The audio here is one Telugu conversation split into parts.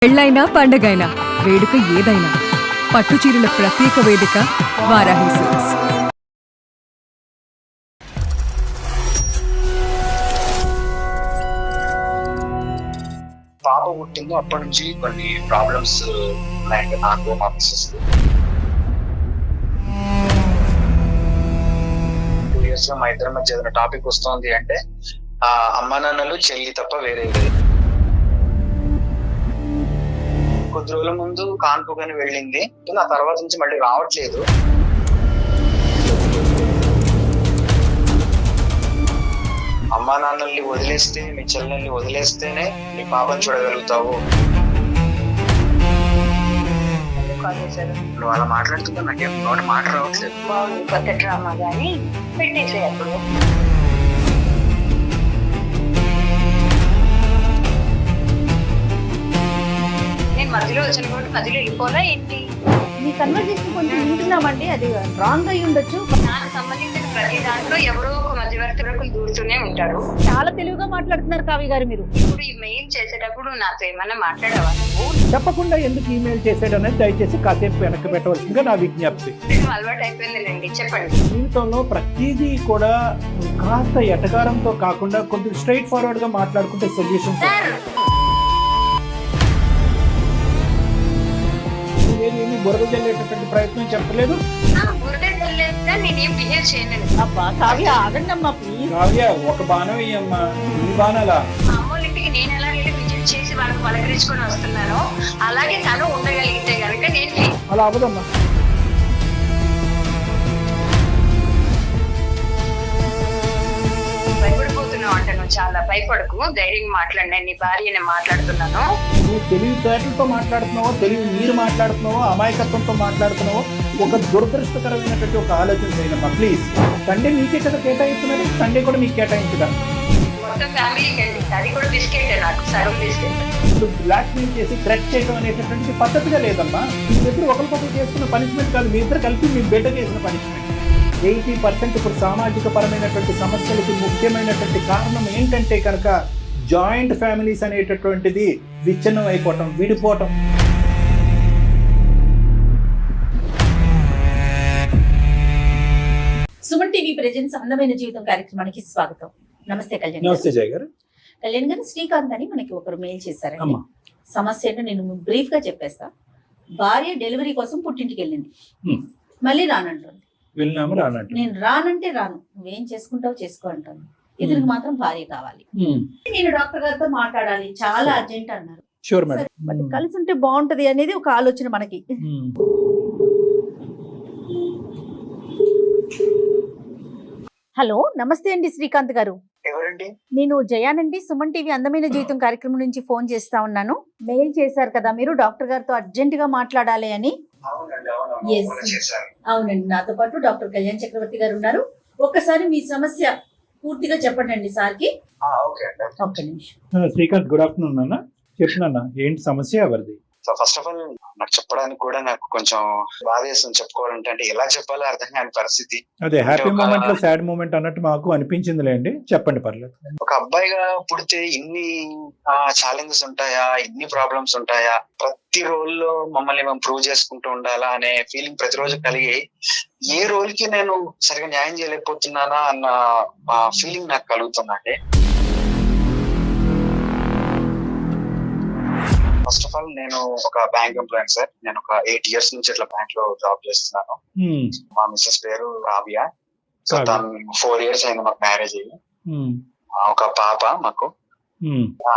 పెళ్ళైనా పండగైనా వేడుక ఏదైనా పట్టుచీరల ప్రత్యేక వేదిక వారాహి సిల్క్స్. పాప పుట్టిందో అప్పటి నుంచి కొన్ని ప్రాబ్లమ్స్ ఉన్నాయండి నాకు మా మిస్సెస్. 2 years లో మా ఇద్దరి మధ్య ఏదైనా టాపిక్ వస్తుంది అంటే అమ్మా నాన్నలు చెల్లి తప్ప వేరే లేదు. కొద్ది రోజుల ముందు కాన్పుగాని వెళ్ళింది, ఆ తర్వాత నుంచి మళ్ళీ రావట్లేదు. అమ్మా నాన్నల్ని వదిలేస్తే, మీ చెల్లెల్ని వదిలేస్తేనే నీ పాపను చూడగలుగుతావు. నువ్వు అలా మాట్లాడుతున్నా నాకేం నోటి మాట రావట్లేదు. కొత్త డ్రామా గానీ పెట్టేసే అప్పుడు నేను మధ్యలో వచ్చిన కాబట్టి మధ్యలో వెళ్ళిపోలా ఏంటి? మీ కన్వర్జేషన్ కొంచెం వింటున్నామండి, అది రాంగ్ అయి ఉండొచ్చు. నాకు సంబంధించిన ప్రతి దాంట్లో ఎవరో ఒక మధ్యవర్తులకు దూరుతూనే ఉంటారు. చాలా తెలివిగా మాట్లాడుతున్నారు కావ్య గారు మీరు. ఇప్పుడు ఈ మెయిల్ చేసేటప్పుడు నాతో ఏమన్నా మాట్లాడావా నువ్వు? చెప్పకుండా ఎందుకు ఈమెయిల్ చేసాడనేది దయచేసి కాసేపు వెనక్కి పెట్టవలసిందిగా నా విజ్ఞప్తి. అలవాటు అయిపోయిందిలేండి, చెప్పండి. జీవితంలో ప్రతిదీ కూడా కాస్త ఎటకారంతో కాకుండా కొంచెం స్ట్రైట్ ఫార్వర్డ్ గా మాట్లాడుకుంటే సొల్యూషన్. ఏమి బురద జల్లేటటువంటి ప్రయత్నం చెప్పలేదు. నేనేం బిహేవ్ చేయలేదు. అబ్బా కావ్య ఆగండి అమ్మా ప్లీజ్. కావ్య ఒక బాణం వేయమ్మా, ఈ బాణాలా? మా అమ్మోళ్ళింటికి నేను ఎలా వెళ్ళి విజిట్ చేసి వాళ్ళకి పలకరించుకొని వస్తున్నానో అలాగే తను ఉండగలిగితే కనుక నేను అలా అవ్వదమ్మా. భయపడిపోతున్నావు అంటే నువ్వు చాలా భయపడకు, ధైర్యంగా మాట్లాడినా నీ భార్యనే మాట్లాడుతున్నాను. నువ్వు తెలివితేటలతో మాట్లాడుతున్నావో, తెలివి మీరు మాట్లాడుతున్నావో, అమాయకత్వంతో మాట్లాడుతున్నావో ఒక దురదృష్టకరమైనటువంటి ఒక ఆలోచన చేయనమ్మా ప్లీజ్. సండే మీకే కదా కేటాయిస్తున్నారు, సండే కూడా మీకు కేటాయించదా? మొత్తం ఫ్యామిలీకి అండి, అది కూడా బిస్కెట్ నాకు సగం బిస్కెట్. ఇప్పుడు బ్లాక్ మెయిల్ చేసి థ్రెట్ చేయడం అనేటటువంటి పద్ధతిగా లేదమ్మా. మీరిద్దరు ఒకరికొకరు చేసుకున్న పనిష్మెంట్ కాదు, మీ ఇద్దరు కలిపి మీ బిడ్డ చేసిన పనిష్మెంట్. 80% ఇప్పుడు సామాజిక పరమైనటువంటి సమస్యలకి ముఖ్యమైనటువంటి కారణం ఏంటంటే కనుక జాయింట్ ఫ్యామిలీస్ అనేటటువంటిది విచ్ఛిన్నం అయిపోవటం, విడిపోవటం. సుమన్ టీవీ ప్రెజెంట్స్ అందమైన జీవితం కార్యక్రమానికి స్వాగతం. నమస్తే కళ్యాణ్. నమస్తే జయ గారు. కళ్యాణ్ గారు, శ్రీకాంత్ అని మనకి ఒకరు మెయిల్ చేశారండి. అమ్మా. సమస్య ఏంటో నేను బ్రీఫ్ గా చెప్పేస్తా. భార్య డెలివరీ కోసం పుట్టింటికి వెళ్ళింది, మళ్ళీ రానంటుంది. వెళ్ళినాము రానంటే నేను రానంటే రాను, నువ్వేం చేసుకుంటావు చేసుకో అంటాను. ఇతనికి మాత్రం భార్య కావాలి. నేను డాక్టర్ గారితో మాట్లాడాలి, చాలా అర్జెంట్ అన్నారు. Sure madam. బట్ కలిసి ఉంటే బాగుంటది అనేది ఒక ఆలోచన మనకి. హలో, నమస్తే అండి శ్రీకాంత్ గారు. ఎవరండి? నేను జయానండి, సుమన్ టీవీ అందమైన జీవితం కార్యక్రమం నుంచి ఫోన్ చేస్తా ఉన్నాను. మెయిల్ చేశారు కదా మీరు, డాక్టర్ గారితో అర్జెంట్ గా మాట్లాడాలి అని. అవునండి, Yes. అవునండి, నాతో పాటు డాక్టర్ కళ్యాణ్ చక్రవర్తి గారు ఉన్నారు. ఒక్కసారి మీ సమస్య పూర్తిగా చెప్పండి అండి సార్కి. ఒక్క నిమిషం. శ్రీకాంత్, గుడ్ ఆఫ్టర్నూన్ అన్న. చెప్పినా ఏంటి సమస్య ఎవరిది? సో ఫస్ట్ ఆఫ్ ఆల్ నాకు చెప్పడానికి కూడా నాకు కొంచెం బాధ వేస్తుంది చెప్పాలంటే, అంటే ఎలా చెప్పాలో అర్థం కాని పరిస్థితి. అదే హ్యాపీ మూమెంట్ లో సాడ్ మూమెంట్ అన్నట్టు మాకు అనిపించిందిలేండి, చెప్పండి పర్లేదు. ఒక అబ్బాయిగా పుడితే ఇన్ని ఛాలెంజెస్ ఉంటాయా, ఇన్ని ప్రాబ్లమ్స్ ఉంటాయా, ప్రతి రోల్ లో మమ్మల్ని మేము ప్రూవ్ చేసుకుంటూ ఉండాలా అనే ఫీలింగ్ ప్రతిరోజు కలిగి ఏ రోల్ కి నేను సరిగా న్యాయం చేయలేకపోతున్నానా అన్న ఫీలింగ్ నాకు కలుగుతుందండి. ఫస్ట్ ఆఫ్ ఆల్ నేను ఒక బ్యాంక్ ఎంప్లాయీ సార్. నేను ఒక 8 years నుంచి ఇట్లా బ్యాంక్ లో జాబ్ చేస్తున్నాను. మా మిస్సెస్ పేరు రాబియా. సో తను 4 years అయింది మాకు మ్యారేజ్ అయ్యి. ఒక పాప మాకు.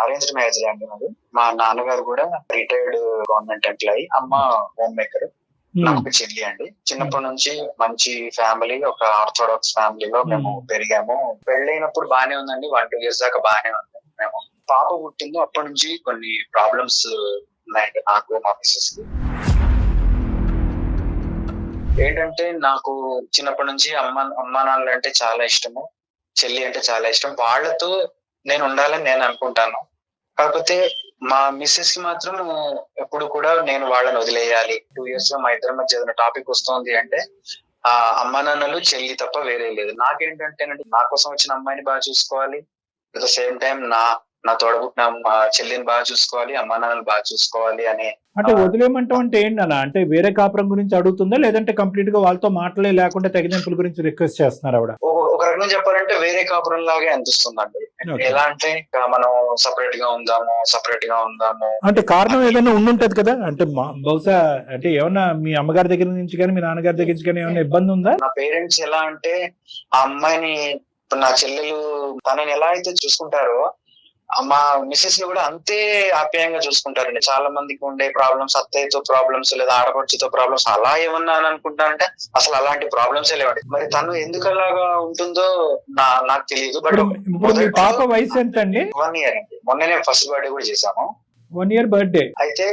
అరేంజ్డ్ మ్యారేజ్ అండి మాది. మా నాన్నగారు కూడా రిటైర్డ్ గవర్నమెంట్ ఎంప్లాయీ, అమ్మ హోమ్ మేకర్. నాకు చెల్లి అండి. చిన్నప్పటి నుంచి మంచి ఫ్యామిలీ, ఒక ఆర్థోడాక్స్ ఫ్యామిలీలో మేము పెరిగాము. పెళ్ళైనప్పుడు బానే ఉందండి, 1-2 years దాకా బానే ఉంది. మేము పాప పుట్టిందో అప్పటి నుంచి కొన్ని ప్రాబ్లమ్స్ ఉన్నాయండి నాకు మా మిస్సెస్ కి. ఏంటంటే నాకు చిన్నప్పటి నుంచి అమ్మా నాన్నలు అంటే చాలా ఇష్టము, చెల్లి అంటే చాలా ఇష్టం. వాళ్ళతో నేను ఉండాలని నేను అనుకుంటాను. కాకపోతే మా మిస్సెస్ కి మాత్రం ఎప్పుడు కూడా నేను వాళ్ళని వదిలేయాలి. 2 years లో మా ఇద్దరి మధ్య ఏదైనా టాపిక్ వస్తుంది అంటే అమ్మా నాన్నలు చెల్లి తప్ప వేరే లేదు. నాకేంటంటేనండి, నా కోసం వచ్చిన అమ్మాయిని బాగా చూసుకోవాలి, అట్ ద సేమ్ టైం నా తోడబుట్టిన మా చెల్లిని బాగా చూసుకోవాలి, అమ్మా నాన్నలు బాగా చూసుకోవాలి అని. అంటే వదిలేయమంటాం అంటే ఏంటన్నా, అంటే వేరే కాపురం గురించి అడుగుతుందా, లేదంటే కంప్లీట్ గా వాళ్ళతో మాటలే లేకుండా తెగదెంపుల గురించి రిక్వెస్ట్ చేస్తున్నారు ఆవిడ? ఒక రకంగా చెప్పాలంటే వేరే కాపురం లాగే అనిపిస్తుందండి. ఎలా అంటే మనం సపరేట్ గా ఉందాము. అంటే కారణం ఏదైనా ఉండుంటది కదా, అంటే బహుశా అంటే ఏమన్నా మీ అమ్మగారి దగ్గర నుంచి కానీ మీ నాన్నగారి దగ్గర నుంచి కానీ ఏమైనా ఇబ్బంది ఉందా? నా పేరెంట్స్ ఎలా అంటే ఆ అమ్మాయిని, నా చెల్లెలు తనని ఎలా అయితే చూసుకుంటారో మా మిసెస్ ని కూడా అంతే ఆప్యాయంగా చూసుకుంటారండి. చాలా మందికి ఉండే ప్రాబ్లమ్స్, అత్తయ్యతో ప్రాబ్లమ్స్ లేదా ఆడపడుచుతో ప్రాబ్లమ్స్ అలా ఏమన్నా అని అనుకుంటానంటే అసలు అలాంటి ప్రాబ్లమ్స్ లేవండి. మరి తను ఎందుకు అలాగా ఉంటుందో నాకు తెలియదు. బట్ మీ పాప వయసు ఎంత అండి? 1 year అండి. మొన్ననే ఫస్ట్ బర్త్డే కూడా చేశాము. 1 year బర్త్డే. అయితే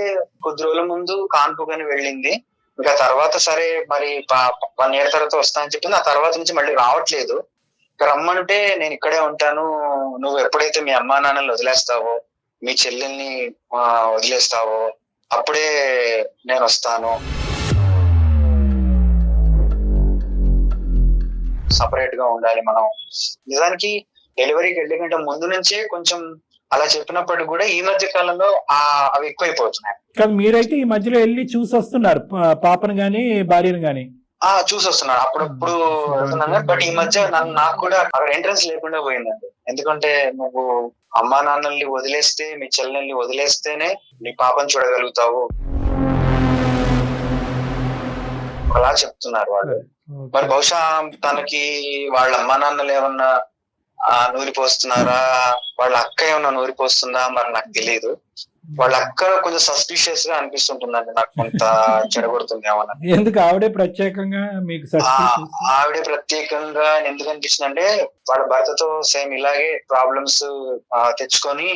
కొద్ది రోజుల ముందు కాన్పుకని వెళ్ళింది. ఇంకా తర్వాత సరే మరి 1 year తర్వాత వస్తా అని చెప్పింది. ఆ తర్వాత నుంచి మళ్ళీ రావట్లేదు. రమ్మంటే నేను ఇక్కడే ఉంటాను, నువ్వు ఎప్పుడైతే మీ అమ్మా నాన్నల్ని వదిలేస్తావో, మీ చెల్లెల్ని వదిలేస్తావో అప్పుడే నేను వస్తాను, సపరేట్ గా ఉండాలి మనం. నిజానికి డెలివరీకి వెళ్ళే కంటే ముందు నుంచే కొంచెం అలా చెప్పినప్పటికీ కూడా ఈ మధ్య కాలంలో అవి ఎక్కువైపోతున్నాయి. కానీ మీరైతే ఈ మధ్యలో వెళ్ళి చూసి వస్తున్నారు పాపను గాని భార్యను గాని? చూసి వస్తున్నాను అప్పుడప్పుడు వెళ్తున్నాను. బట్ ఈ మధ్య నాకు కూడా అక్కడ ఎంట్రన్స్ లేకుండా పోయిందండి. ఎందుకంటే నువ్వు అమ్మా నాన్నల్ని వదిలేస్తే, మీ చెల్లెల్ని వదిలేస్తేనే నీ పాపను చూడగలుగుతావు అలా చెప్తున్నారు వాళ్ళు. మరి బహుశా తనకి వాళ్ళ అమ్మా నాన్నలు ఏమన్నా నూరిపోస్తున్నారా, వాళ్ళ అక్క ఏమన్నా నూరిపోస్తుందా మరి నాకు తెలియదు. వాళ్ళ అక్క కొంచెం సస్పిషియస్ గా అనిపిస్తుంటుందండి నాకు, కొంత చెడగొడుతుంది ఏమన్నా. ఎందుకు ఆవిడే ప్రత్యేకంగా మీకు? ఆవిడే ప్రత్యేకంగా ఎందుకు అనిపిస్తుంది అంటే వాళ్ళ భర్తతో సేమ్ ఇలాగే ప్రాబ్లమ్స్ తెచ్చుకొని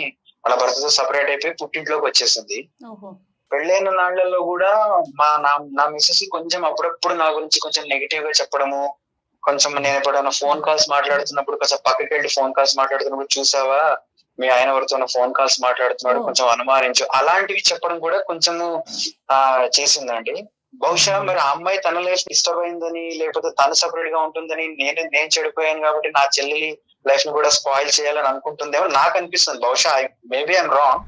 వాళ్ళ భర్తతో సపరేట్ అయిపోయి పుట్టింట్లోకి వచ్చేసింది. పెళ్ళైన నాళ్లలో కూడా నా మిస్సెస్ కొంచెం అప్పుడప్పుడు నా గురించి కొంచెం నెగిటివ్ గా చెప్పడము, కొంచెం నేను ఎప్పుడైనా ఫోన్ కాల్స్ మాట్లాడుతున్నప్పుడు కొంచెం పక్కకి వెళ్ళి ఫోన్ కాల్స్ మాట్లాడుతున్నప్పుడు చూసావా మీ ఆయన ఎవరితో ఫోన్ కాల్స్ మాట్లాడుతున్నాడు, కొంచెం అనుమానించు, అలాంటివి చెప్పడం కూడా కొంచెము చేసిందండి. బహుశా మరి ఆ అమ్మాయి తన లైఫ్ డిస్టర్బ్ అయిందని, లేకపోతే తను సపరేట్ గా ఉంటుందని, నేను చెడిపోయాను కాబట్టి నా చెల్లి లైఫ్ ని కూడా స్పాయిల్ చేయాలని అనుకుంటుందేమో నాకు అనిపిస్తుంది. బహుశా మేబీ ఐఎమ్ రాంగ్,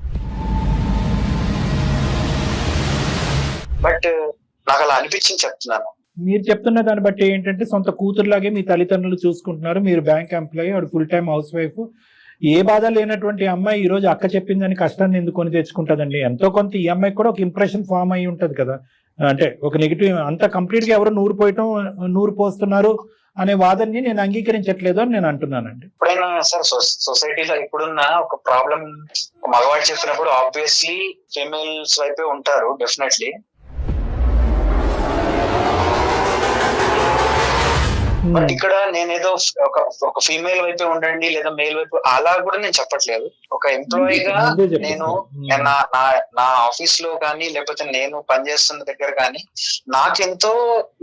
బట్ నాకు అలా అనిపించింది చెప్తున్నాను. మీరు చెప్తున్న దాన్ని బట్టి ఏంటంటే సొంత కూతురులాగే మీ తల్లిదండ్రులు చూసుకుంటున్నారు. మీరు బ్యాంక్ ఎంప్లాయీ, ఆవిడ ఫుల్ టైం హౌస్ వైఫ్. ఏ బాధ లేనటువంటి అమ్మాయి ఈ రోజు అక్క చెప్పిందని కష్టాన్ని ఎందుకొని తెచ్చుకుంటదండి? ఎంతో కొంత ఈ అమ్మాయికి కూడా ఒక ఇంప్రెషన్ ఫామ్ అయి ఉంటది కదా, అంటే ఒక నెగిటివ్. అంత కంప్లీట్ గా ఎవరు నూరు పోస్తున్నారు అనే వాదనని నేను అంగీకరించట్లేదు అని నేను అంటున్నానండి. ఎప్పుడైనా సార్ సొసైటీలో ఇప్పుడున్న ఒక ప్రాబ్లం మగవాడు చెప్పినప్పుడు ఆబ్వియస్లీ ఫీమేల్స్ వైపే ఉంటారు డెఫినెట్లీ. బట్ ఇక్కడ నేనేదో ఒక ఫీమేల్ వైపే ఉండండి లేదా మేల్ వైపు అలా కూడా నేను చెప్పట్లేదు. ఒక ఎంప్లాయీగా నేను నా ఆఫీస్ లో కానీ లేకపోతే నేను పనిచేస్తున్న దగ్గర కానీ నాకెంతో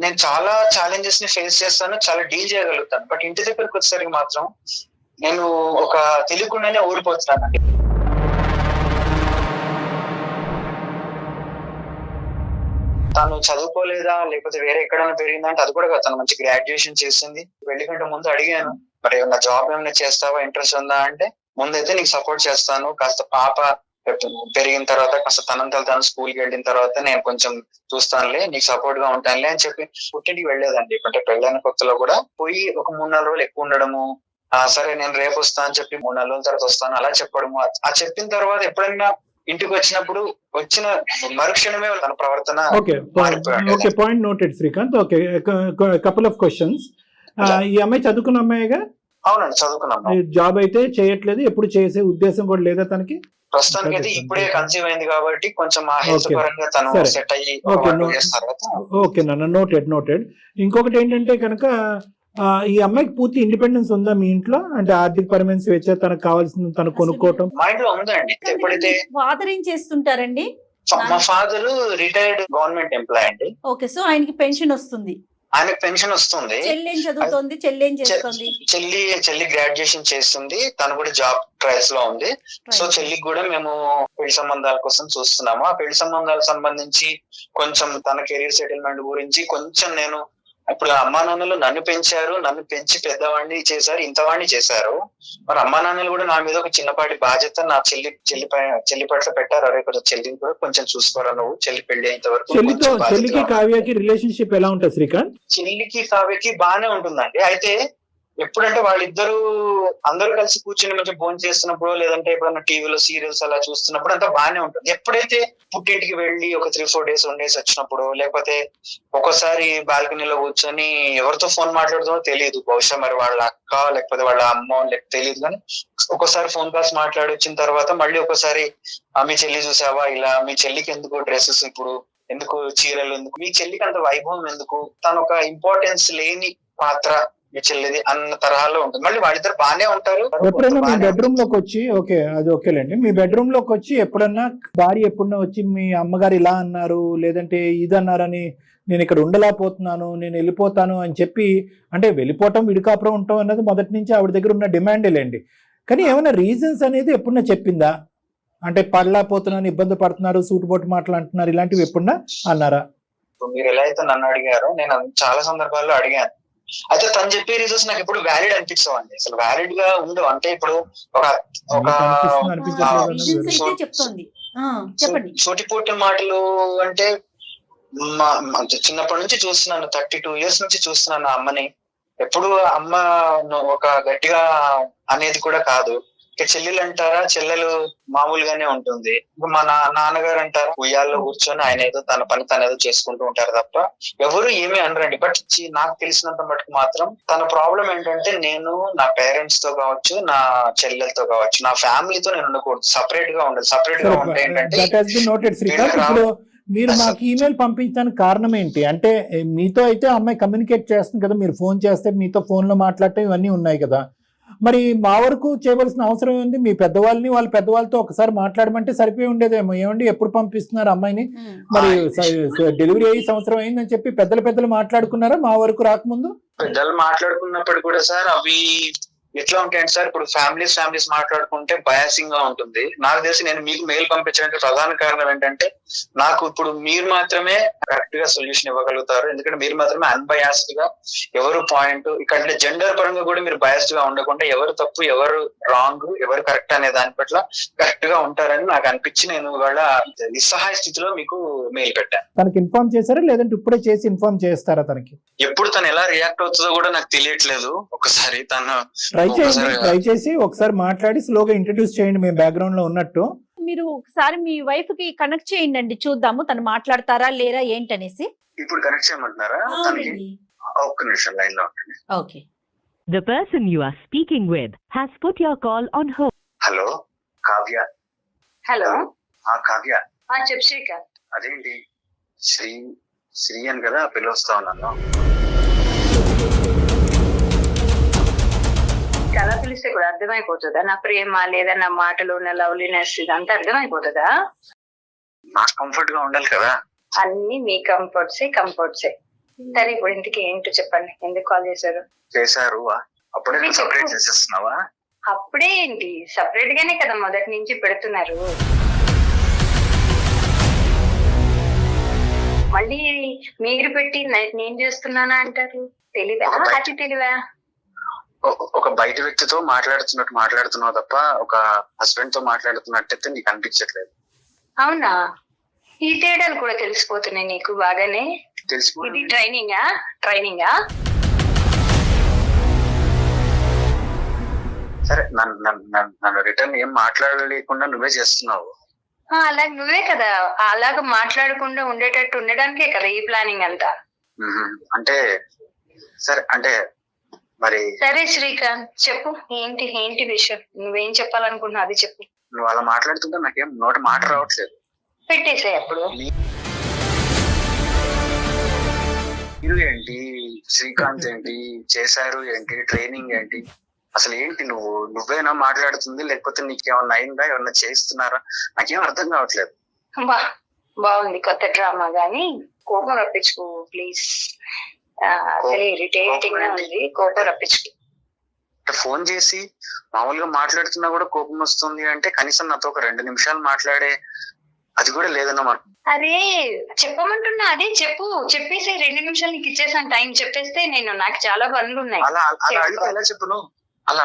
నేను చాలా ఛాలెంజెస్ ని ఫేస్ చేస్తాను, చాలా డీల్ చేయగలుగుతాను. బట్ ఇంటి దగ్గరకు వచ్చేసరికి మాత్రం నేను ఒక తెలియకుండానే ఊరిపోతున్నానండి. తను చదువుకోలేదా లేకపోతే వేరే ఎక్కడైనా పెరిగిందంటే అది కూడా తను మంచి గ్రాడ్యుయేషన్ చేసింది. పెళ్లి కంటే ముందు అడిగాను, మరి నా జాబ్ ఏమైనా చేస్తావా, ఇంట్రెస్ట్ ఉందా అంటే ముందైతే నీకు సపోర్ట్ చేస్తాను, కాస్త పాప పెరిగిన తర్వాత కాస్త తనంతలు తను స్కూల్కి వెళ్ళిన తర్వాత నేను కొంచెం చూస్తానులే, నీకు సపోర్ట్ గా ఉంటానులే అని చెప్పి పుట్టింటికి వెళ్ళేదండి. అంటే పెళ్ళైన కొత్తలో కూడా పోయి ఒక 3-4 రోజులు ఎక్కువ ఉండడము, సరే నేను రేపు వస్తా అని చెప్పి 3-4 రోజుల తర్వాత వస్తాను అలా చెప్పడము. ఆ చెప్పిన తర్వాత ఎప్పుడైనా ఇంటికి వచ్చినప్పుడు వచ్చిన మరుక్షణమే తన ప్రవర్తన. Okay, point noted Srikanth. Okay, couple of questions. ఈ అమ్మాయి చదువుకున్న అమ్మాయిగా? అవునండి, చదువుకున్నాను. జాబ్ అయితే చేయట్లేదు, ఎప్పుడు చేసే ఉద్దేశం కూడా లేదా తనకి? ప్రస్తుతానికి అయితే ఇప్పుడే కన్సీవ్ అయింది కాబట్టి కొంచెం ఆ హెల్త్ పరంగా తను సెట్ అయ్యి. ఓకే నాన్న, నోటెడ్. ఇంకొకటి ఏంటంటే కనుక ఈ అమ్మాయికి పూర్తి ఇండిపెండెన్స్ ఉందా మీ ఇంట్లో? అంటే ఆర్థిక పరమైన స్వేచ్ఛ, తనకు కావాల్సింది తను కొనుక్కోవటం మా ఇంట్లో ఉందండి. ఎప్పుడైతే ఫాదర్ ఏం చేస్తుంటారండి? మా ఫాదర్ రిటైర్డ్ గవర్నమెంట్ ఎంప్లాయ్ అండి. ఓకే, సో ఆయనకి పెన్షన్ వస్తుంది. ఆయనకు పెన్షన్ వస్తుంది. చెల్లి చదువుతుంది, చెల్లి గ్రాడ్యుయేషన్ చేస్తుంది, తను కూడా జాబ్ ట్రయల్స్ లో ఉంది. సో చెల్లికి కూడా మేము పెళ్లి సంబంధాల కోసం చూస్తున్నాము. ఆ పెళ్లి సంబంధాలకు సంబంధించి కొంచెం తన కెరీర్ సెటిల్మెంట్ గురించి కొంచెం నేను ఇప్పుడు అమ్మా నాన్నలు నన్ను పెంచారు, నన్ను పెంచి పెద్దవాడిని చేశారు, ఇంతవాడిని చేశారు. మరి అమ్మా నాన్నలు కూడా నా మీద ఒక చిన్నపాటి బాధ్యత నా చెల్లి పట్ల పెట్టారు. అరే కొంచెం చెల్లిని కూడా కొంచెం చూసుకోరా నువ్వు, చెల్లి పెళ్లి అయ్యేంత వరకు. చెల్లికి కావ్యకి రిలేషన్షిప్ ఎలా ఉంటుంది శ్రీకాంత్? చెల్లికి కావ్యకి బాగానే ఉంటుందండి. అయితే ఎప్పుడంటే వాళ్ళిద్దరూ అందరూ కలిసి కూర్చొని కొంచెం భోజనం చేస్తున్నప్పుడు, లేదంటే ఎప్పుడన్నా టీవీలో సీరియల్స్ అలా చూస్తున్నప్పుడు అంతా బాగానే ఉంటుంది. ఎప్పుడైతే పుట్టింటికి వెళ్ళి ఒక 3-4 days ఉండేసి వచ్చినప్పుడు, లేకపోతే ఒక్కోసారి బాల్కనీలో కూర్చొని ఎవరితో ఫోన్ మాట్లాడుతుందో తెలియదు, బహుశా మరి వాళ్ళ అక్క లేకపోతే వాళ్ళ అమ్మ తెలియదు, కానీ ఒక్కోసారి ఫోన్ కాల్స్ మాట్లాడి వచ్చిన తర్వాత మళ్ళీ ఒకసారి మీ చెల్లి చూసావా ఇలా, మీ చెల్లికి ఎందుకు డ్రెస్సెస్ ఇప్పుడు, ఎందుకు చీరలు ఎందుకు, మీ చెల్లికి అంత వైభవం ఎందుకు, తను ఒక ఇంపార్టెన్స్ లేని పాత్ర మీ చెల్లిది అన్న తరహాలో ఉంటుంది. మళ్ళీ వాళ్ళిద్దరు బాగానే ఉంటారు. ఎప్పుడైనా మీ బెడ్రూమ్ లోకి వచ్చి, ఓకే అది ఓకేలేండి, మీ బెడ్రూమ్ లోకి వచ్చి ఎప్పుడన్నా భార్య ఎప్పుడన్నా వచ్చి మీ అమ్మగారు ఇలా అన్నారు లేదంటే ఇది అన్నారని, నేను ఇక్కడ ఉండలేకపోతున్నాను, నేను వెళ్ళిపోతాను అని చెప్పి, అంటే వెళ్ళిపోవటం విడికాపురం ఉండటం అన్నది మొదటి నుంచి ఆవిడ దగ్గర ఉన్న డిమాండేలేండి, కానీ ఏమైనా రీజన్స్ అనేది ఎప్పుడన్నా చెప్పిందా? అంటే పడలేకపోతున్నాను, ఇబ్బంది పడుతున్నారు, సూటుబోటు మాటలు అంటున్నారు, ఇలాంటివి ఎప్పుడన్నా అన్నారా? మీరు ఎలా అయితే నన్ను అడిగారో నేను చాలా సందర్భాల్లో అడిగాను. అయితే తను చెప్పే రీజన్స్ నాకు ఎప్పుడు వ్యాలిడ్ అనిపించవండి, అసలు వ్యాలిడ్ గా ఉండవు. అంటే ఇప్పుడు సూటిపోటి మాటలు అంటే చిన్నప్పటి నుంచి చూస్తున్నాను, 32 years నుంచి చూస్తున్నాను అమ్మని. ఎప్పుడు అమ్మ ఒక గట్టిగా అనేది కూడా కాదు. చెల్లెలు అంటారా, చెల్లెలు మామూలుగానే ఉంటుంది. మా నాన్నగారు అంటారా, ఉయ్యాల్లో కూర్చొని ఆయన ఏదో తన పని తను ఏదో చేసుకుంటూ ఉంటారు తప్ప ఎవరు ఏమీ అనరండి. బట్ నాకు తెలిసినంత మటుకు మాత్రం తన ప్రాబ్లం ఏంటంటే, నేను నా పేరెంట్స్ తో కావచ్చు, నా చెల్లెలతో కావచ్చు, నా ఫ్యామిలీతో నేను ఉండకూడదు, సపరేట్ గా ఉండదు. సపరేట్ గా ఉంటే ఏంటంటే, మీరు మాకు ఈమెయిల్ పంపించడానికి కారణం ఏంటి అంటే, మీతో అయితే అమ్మాయి కమ్యూనికేట్ చేస్తుంది కదా, మీరు ఫోన్ చేస్తే మీతో ఫోన్ లో మాట్లాడటం ఇవన్నీ ఉన్నాయి కదా, మరి మా వరకు చేయవలసిన అవసరం ఉంది? మీ పెద్దవాళ్ళని వాళ్ళ పెద్దవాళ్ళతో ఒకసారి మాట్లాడమంటే సరిపోయి ఉండేదేమో. ఏమండి ఎప్పుడు పంపిస్తున్నారు అమ్మాయిని, మరి డెలివరీ అయ్యి సంవత్సరం అయిందని చెప్పి పెద్దలు మాట్లాడుకున్నారా మా వరకు రాకముందు? పెద్దలు మాట్లాడుకున్నప్పుడు కూడా సార్ అవి ఎట్లా ఉంటాయంటే సార్, ఇప్పుడు ఫ్యామిలీస్ మాట్లాడుకుంటే బయాసింగ్ గా ఉంటుంది. నాకు తెలిసి నేను మీకు మెయిల్ పంపించడానికి ప్రధాన కారణం ఏంటంటే, నాకు ఇప్పుడు మీరు మాత్రమే కరెక్ట్ గా సొల్యూషన్ ఇవ్వగలుగుతారు. ఎందుకంటే మీరు మాత్రమే అన్బయాస్డ్ గా, ఎవరు పాయింట్ ఇక్కడ జెండర్ పరంగా కూడా మీరు బయాస్డ్ గా ఉండకుండా, ఎవరు తప్పు ఎవరు రాంగ్ ఎవరు కరెక్ట్ అనే దాని పట్ల కరెక్ట్ గా ఉంటారని నాకు అనిపించి నేను ఇవాళ నిస్సహాయ స్థితిలో మీకు మెయిల్ పెట్టాను. తనకి ఇన్ఫార్మ్ చేశారా లేదంటే ఇప్పుడే చేసి ఇన్ఫార్మ్ చేస్తారా తనకి? ఎప్పుడు తను ఎలా రియాక్ట్ అవుతుందో కూడా నాకు తెలియట్లేదు. ఒకసారి తను ట్రై చేసి ఒకసారి మాట్లాడి స్లోగా ఇంట్రడ్యూస్ చేయండి, మేము బ్యాక్గ్రౌండ్ లో ఉన్నట్టు. మీరు ఒకసారి మీ వైఫ్ కి కనెక్ట్ చేయండి, చూద్దాము తను మాట్లాడతారా లేరా ఏంటనేసి. ఇప్పుడు కనెక్ట్ చేయమంటున్నారా? ఒక్క నిమిషం లైన్ లో ఉంటుంది. Okay. The person you are speaking with has put your call on hold. Hello Kavya. Hello Kavya చెప్పు శ్రీకాంత్. అదేంటి శ్రీ అని కదా పిలుస్తా ఉన్నాను. అలా పిలిస్తే కూడా అర్థమైపోతుందా నా ప్రేమ లేదా నా మాటలు నా లవ్లీనెస్ ఇదంతా అర్థమైపోతుందా? నాకు కంఫర్ట్ గా ఉండాలి కదా. అన్ని మీ కంఫర్ట్సే. సరే ఇప్పుడు ఇంటికి ఏంటో చెప్పండి, ఎందుకు కాల్ చేశారు? అప్పుడే సపరేట్ చేసేస్తున్నావా? అప్పుడే ఏంటి, సపరేట్ గానే కదా మొదటి నుంచి పెడుతున్నారు. మళ్ళీ మీరు పెట్టి నేను చేస్తున్నానా అంటారు. తెలివా? అది తెలివా? ఒక బయట వ్యక్తితో మాట్లాడుతున్నావు తప్ప ఒక హస్బెండ్ తో మాట్లాడుతున్నట్టయితే నీకు అనిపించట్లేదు. అవునా? ఈ తేడాలు కూడా తెలిసిపోతున్నాయి నీకు బాగానే. ఇది ట్రైనింగా? సరే నన్ను రిటర్న్ ఏం మాట్లాడలేకుండా నువ్వే చేస్తున్నావు. అలాగే నువ్వే కదా, అలాగ మాట్లాడకుండా ఉండేటట్టు ఉండడానికే కదా ఈ ప్లానింగ్ అంతా. అంటే సరే, అంటే మరి సరే శ్రీకాంత్ చెప్పు, ఏంటి విషయం, నువ్వేం చెప్పాలనుకుంటున్నావు అది చెప్పు. నువ్వు అలా మాట్లాడుతుంటే నాకేం నోట మాట రావట్లేదు. పెట్టేసాయి అప్పుడు. మీరు ఏంటి, శ్రీకాంత్ ఏంటి, చేశారు ఏంటి, ట్రైనింగ్ ఏంటి, అసలు ఏంటి? నువ్వేనా మాట్లాడుతుంది లేకపోతే నీకేమన్నా అయిందా, ఏమన్నా చేస్తున్నారా? నాకేం అర్థం కావట్లేదు. బాగుంది కొత్త డ్రామా, గానీ కోపం రప్పించుకో ప్లీజ్. ఇరిటేటింగ్ గా ఉంది, కోపం రప్పించుకో. ఫోన్ చేసి మామూలుగా మాట్లాడుతున్నా కూడా కోపం వస్తుంది అంటే కనీసం నాతో ఒక 2 నిమిషాలు మాట్లాడే అది కూడా లేదన్నమాట. అరే చెప్పమంటున్నా, అదే చెప్పు, చెప్పేసి 2 నిమిషాలు నీకు ఇచ్చేసాను టైం, చెప్పేస్తే నాకు చాలా పనులు ఉన్నాయి. అలా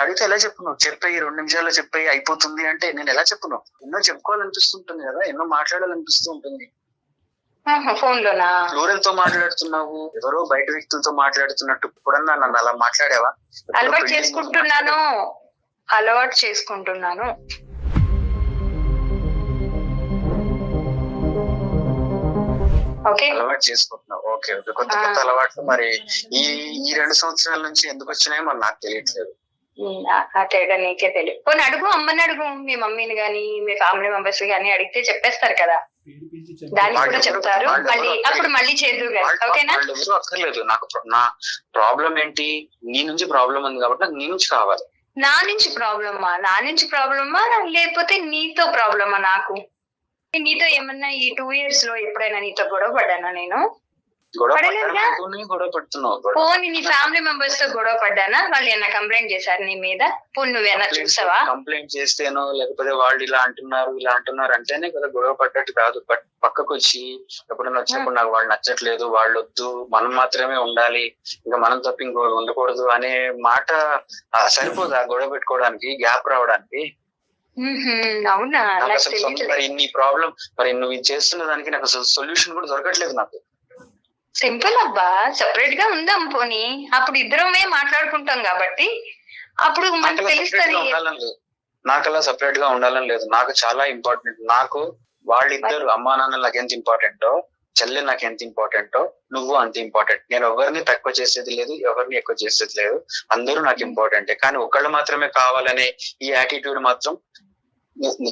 అడిగితే ఎలా చెప్పును? చెప్పే 2 నిమిషాల్లో చెప్పే అయిపోతుంది అంటే నేను ఎలా చెప్పును? ఎన్నో చెప్పుకోవాలనిపిస్తుంటుంది కదా, ఎన్నో మాట్లాడాలనిపిస్తూ ఉంటుంది. ఫోన్ లోనా? ఫ్లోరెల్తో మాట్లాడుతున్నావు, ఎవరో బయట వ్యక్తులతో మాట్లాడుతున్నట్టు ఎప్పుడన్నా నన్ను అలా మాట్లాడావా? అలవాటు చేసుకుంటున్నాను. అలవాటు చేసుకుంటున్నావు. Okay okay. కొత్త అలవాట్లు మరి ఈ 2 సంవత్సరాల నుంచి ఎందుకు వచ్చినాయో మరి నాకు తెలియట్లేదు. ఆ తేడా నీకే తెలియదు. కొన్ని అడుగు, అమ్మని అడుగు, మీ మమ్మీని గాని మీ ఫ్యామిలీ మెంబర్స్ గాని అడిగితే చెప్పేస్తారు కదా, దానికి కూడా చెప్తారు. మళ్ళీ చేద్దు గాని. ఓకేనా? ఎవరు అక్కర్లేదు నాకు. నా ప్రాబ్లం ఏంటి? నీ నుంచి ప్రాబ్లం ఉంది కాబట్టి నాకు నీ నుంచి కావాలి. నా నుంచి ప్రాబ్లమా లేకపోతే నీతో ప్రాబ్లమా? నాకు నీతో ఏమన్నా ఈ 2 years లో ఎప్పుడైనా నీతో గొడవ పడ్డానా? నేను గొడవ పడుతున్నావు. పోనీ నీ ఫ్యామిలీ మెంబర్స్ తో గొడవ పడ్డానా? వాళ్ళు ఏమన్నా కంప్లైంట్ చేశారు నీ మీద? పోనీ నువ్వేనా చూసావా? కంప్లైంట్ చేస్తేనో లేకపోతే వాళ్ళు ఇలా అంటున్నారు అంటేనే కదా గొడవ పడ్డట్టు కాదు. పక్కకు వచ్చి ఎప్పుడైనా వచ్చినప్పుడు నాకు వాళ్ళు నచ్చట్లేదు, వాళ్ళు వద్దు, మనం మాత్రమే ఉండాలి, ఇంకా మనం తప్ప ఇంకో ఉండకూడదు అనే మాట సరిపోదా గొడవ పెట్టుకోవడానికి, గ్యాప్ రావడానికి? అవునా? మరి ఇన్ని ప్రాబ్లం, మరి నువ్వు ఇది చేస్తున్న దానికి నాకు అసలు సొల్యూషన్ కూడా దొరకట్లేదు నాకు. సింపుల్ అబ్బా, సెపరేట్ గా ఉందాం పోనీ, అప్పుడు ఇద్దరమే మాట్లాడుకుంటాం కాబట్టి అప్పుడు మనకు తెలుస్తుంది. నాకు అలా సెపరేట్ గా ఉండాలని లేదు. నాకు చాలా ఇంపార్టెంట్. నాకు వాళ్ళిద్దరు అమ్మా నాన్న నాకు ఎంత ఇంపార్టెంటో, చెల్లె నాకు ఎంత ఇంపార్టెంటో, నువ్వు అంత ఇంపార్టెంట్. నేను ఎవరిని తక్కువ చేసేది లేదు, ఎవరిని ఎక్కువ చేసేది లేదు. అందరూ నాకు ఇంపార్టెంటే. కానీ ఒకళ్ళు మాత్రమే కావాలనే ఈ యాటిట్యూడ్ మాత్రం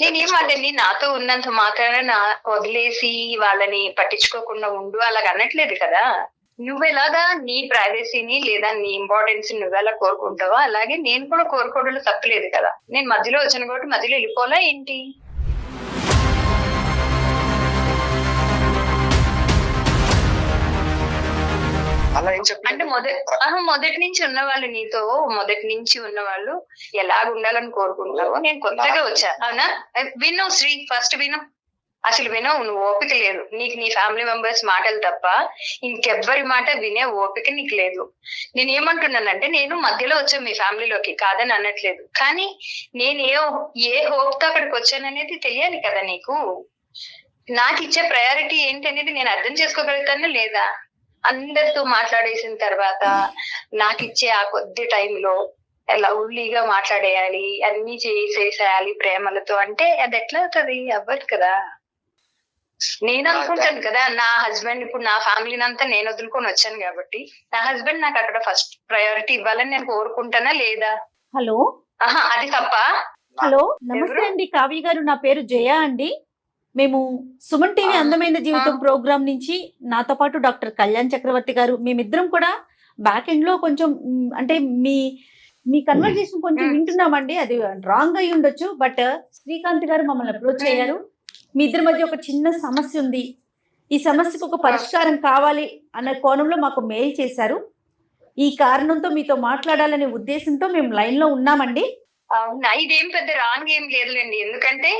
నేనేం వాళ్ళని నాతో ఉన్నంత మాత్రాన వదిలేసి వాళ్ళని పట్టించుకోకుండా ఉండు అలాగ అనట్లేదు కదా. నువ్వెలాగా నీ ప్రైవసీని లేదా నీ ఇంపార్టెన్స్ నువ్వెలా కోరుకుంటావో అలాగే నేను కూడా కోరుకోవడంలో తప్పలేదు కదా. నేను మధ్యలో వచ్చాను కాబట్టి మధ్యలో వెళ్ళిపోలా ఏంటి? అలా ఏం చెప్పండి. అంటే మొదటి నుంచి ఉన్నవాళ్ళు ఎలాగ ఉండాలని కోరుకుంటావో నేను కొత్తగా వచ్చా. అవునా? విను శ్రీ, ఫస్ట్ విను. అసలు విను, నువ్వు ఓపిక లేదు నీకు. నీ ఫ్యామిలీ మెంబర్స్ మాటలు తప్ప ఇంకెవ్వరి మాట వినే ఓపిక నీకు లేదు. నేను ఏమంటున్నానంటే, నేను మధ్యలో వచ్చా మీ ఫ్యామిలీలోకి, కాదని అనట్లేదు. కానీ నేను ఏ హోప్ తో అక్కడికి వచ్చాననేది తెలియాలి కదా నీకు. నాకు ఇచ్చే ప్రయారిటీ ఏంటి అనేది నేను అర్థం చేసుకోగలుగుతానా లేదా? అందరితో మాట్లాడేసిన తర్వాత నాకు ఇచ్చే ఆ కొద్ది టైంలో లవ్లీగా మాట్లాడేయాలి, అన్ని చేసేసేయాలి ప్రేమలతో అంటే అది ఎట్లా అవుతుంది? అవ్వదు కదా. నేను అనుకుంటాను కదా, నా హస్బెండ్ ఇప్పుడు నా ఫ్యామిలీని అంతా నేను వదులుకొని వచ్చాను కాబట్టి నా హస్బెండ్ నాకు అక్కడ ఫస్ట్ ప్రయారిటీ ఇవ్వాలని నేను కోరుకుంటానా లేదా? హలో, అది తప్ప? హలో, నమస్తే అండి కావ్య గారు, నా పేరు జయ అండి. మేము సుమన్ టీవీ అందమైన జీవితం ప్రోగ్రామ్ నుంచి నాతో పాటు డాక్టర్ కళ్యాణ్ చక్రవర్తి గారు, మేమిద్దరం కూడా బ్యాక్ ఎండ్ లో కొంచెం అంటే మీ కన్వర్జేషన్ కొంచెం వింటున్నామండి. అది రాంగ్ అయి ఉండొచ్చు, బట్ శ్రీకాంత్ గారు మమ్మల్ని అప్రోచ్ అయ్యారు. మీ ఇద్దరి మధ్య ఒక చిన్న సమస్య ఉంది, ఈ సమస్యకు ఒక పరిష్కారం కావాలి అన్న కోణంలో మాకు మెయిల్ చేశారు. ఈ కారణంతో మీతో మాట్లాడాలనే ఉద్దేశంతో మేము లైన్ లో ఉన్నామండి. అవునా? ఇదేం పెద్ద రాంగ్ ఏం లేదులేండి. ఎందుకంటే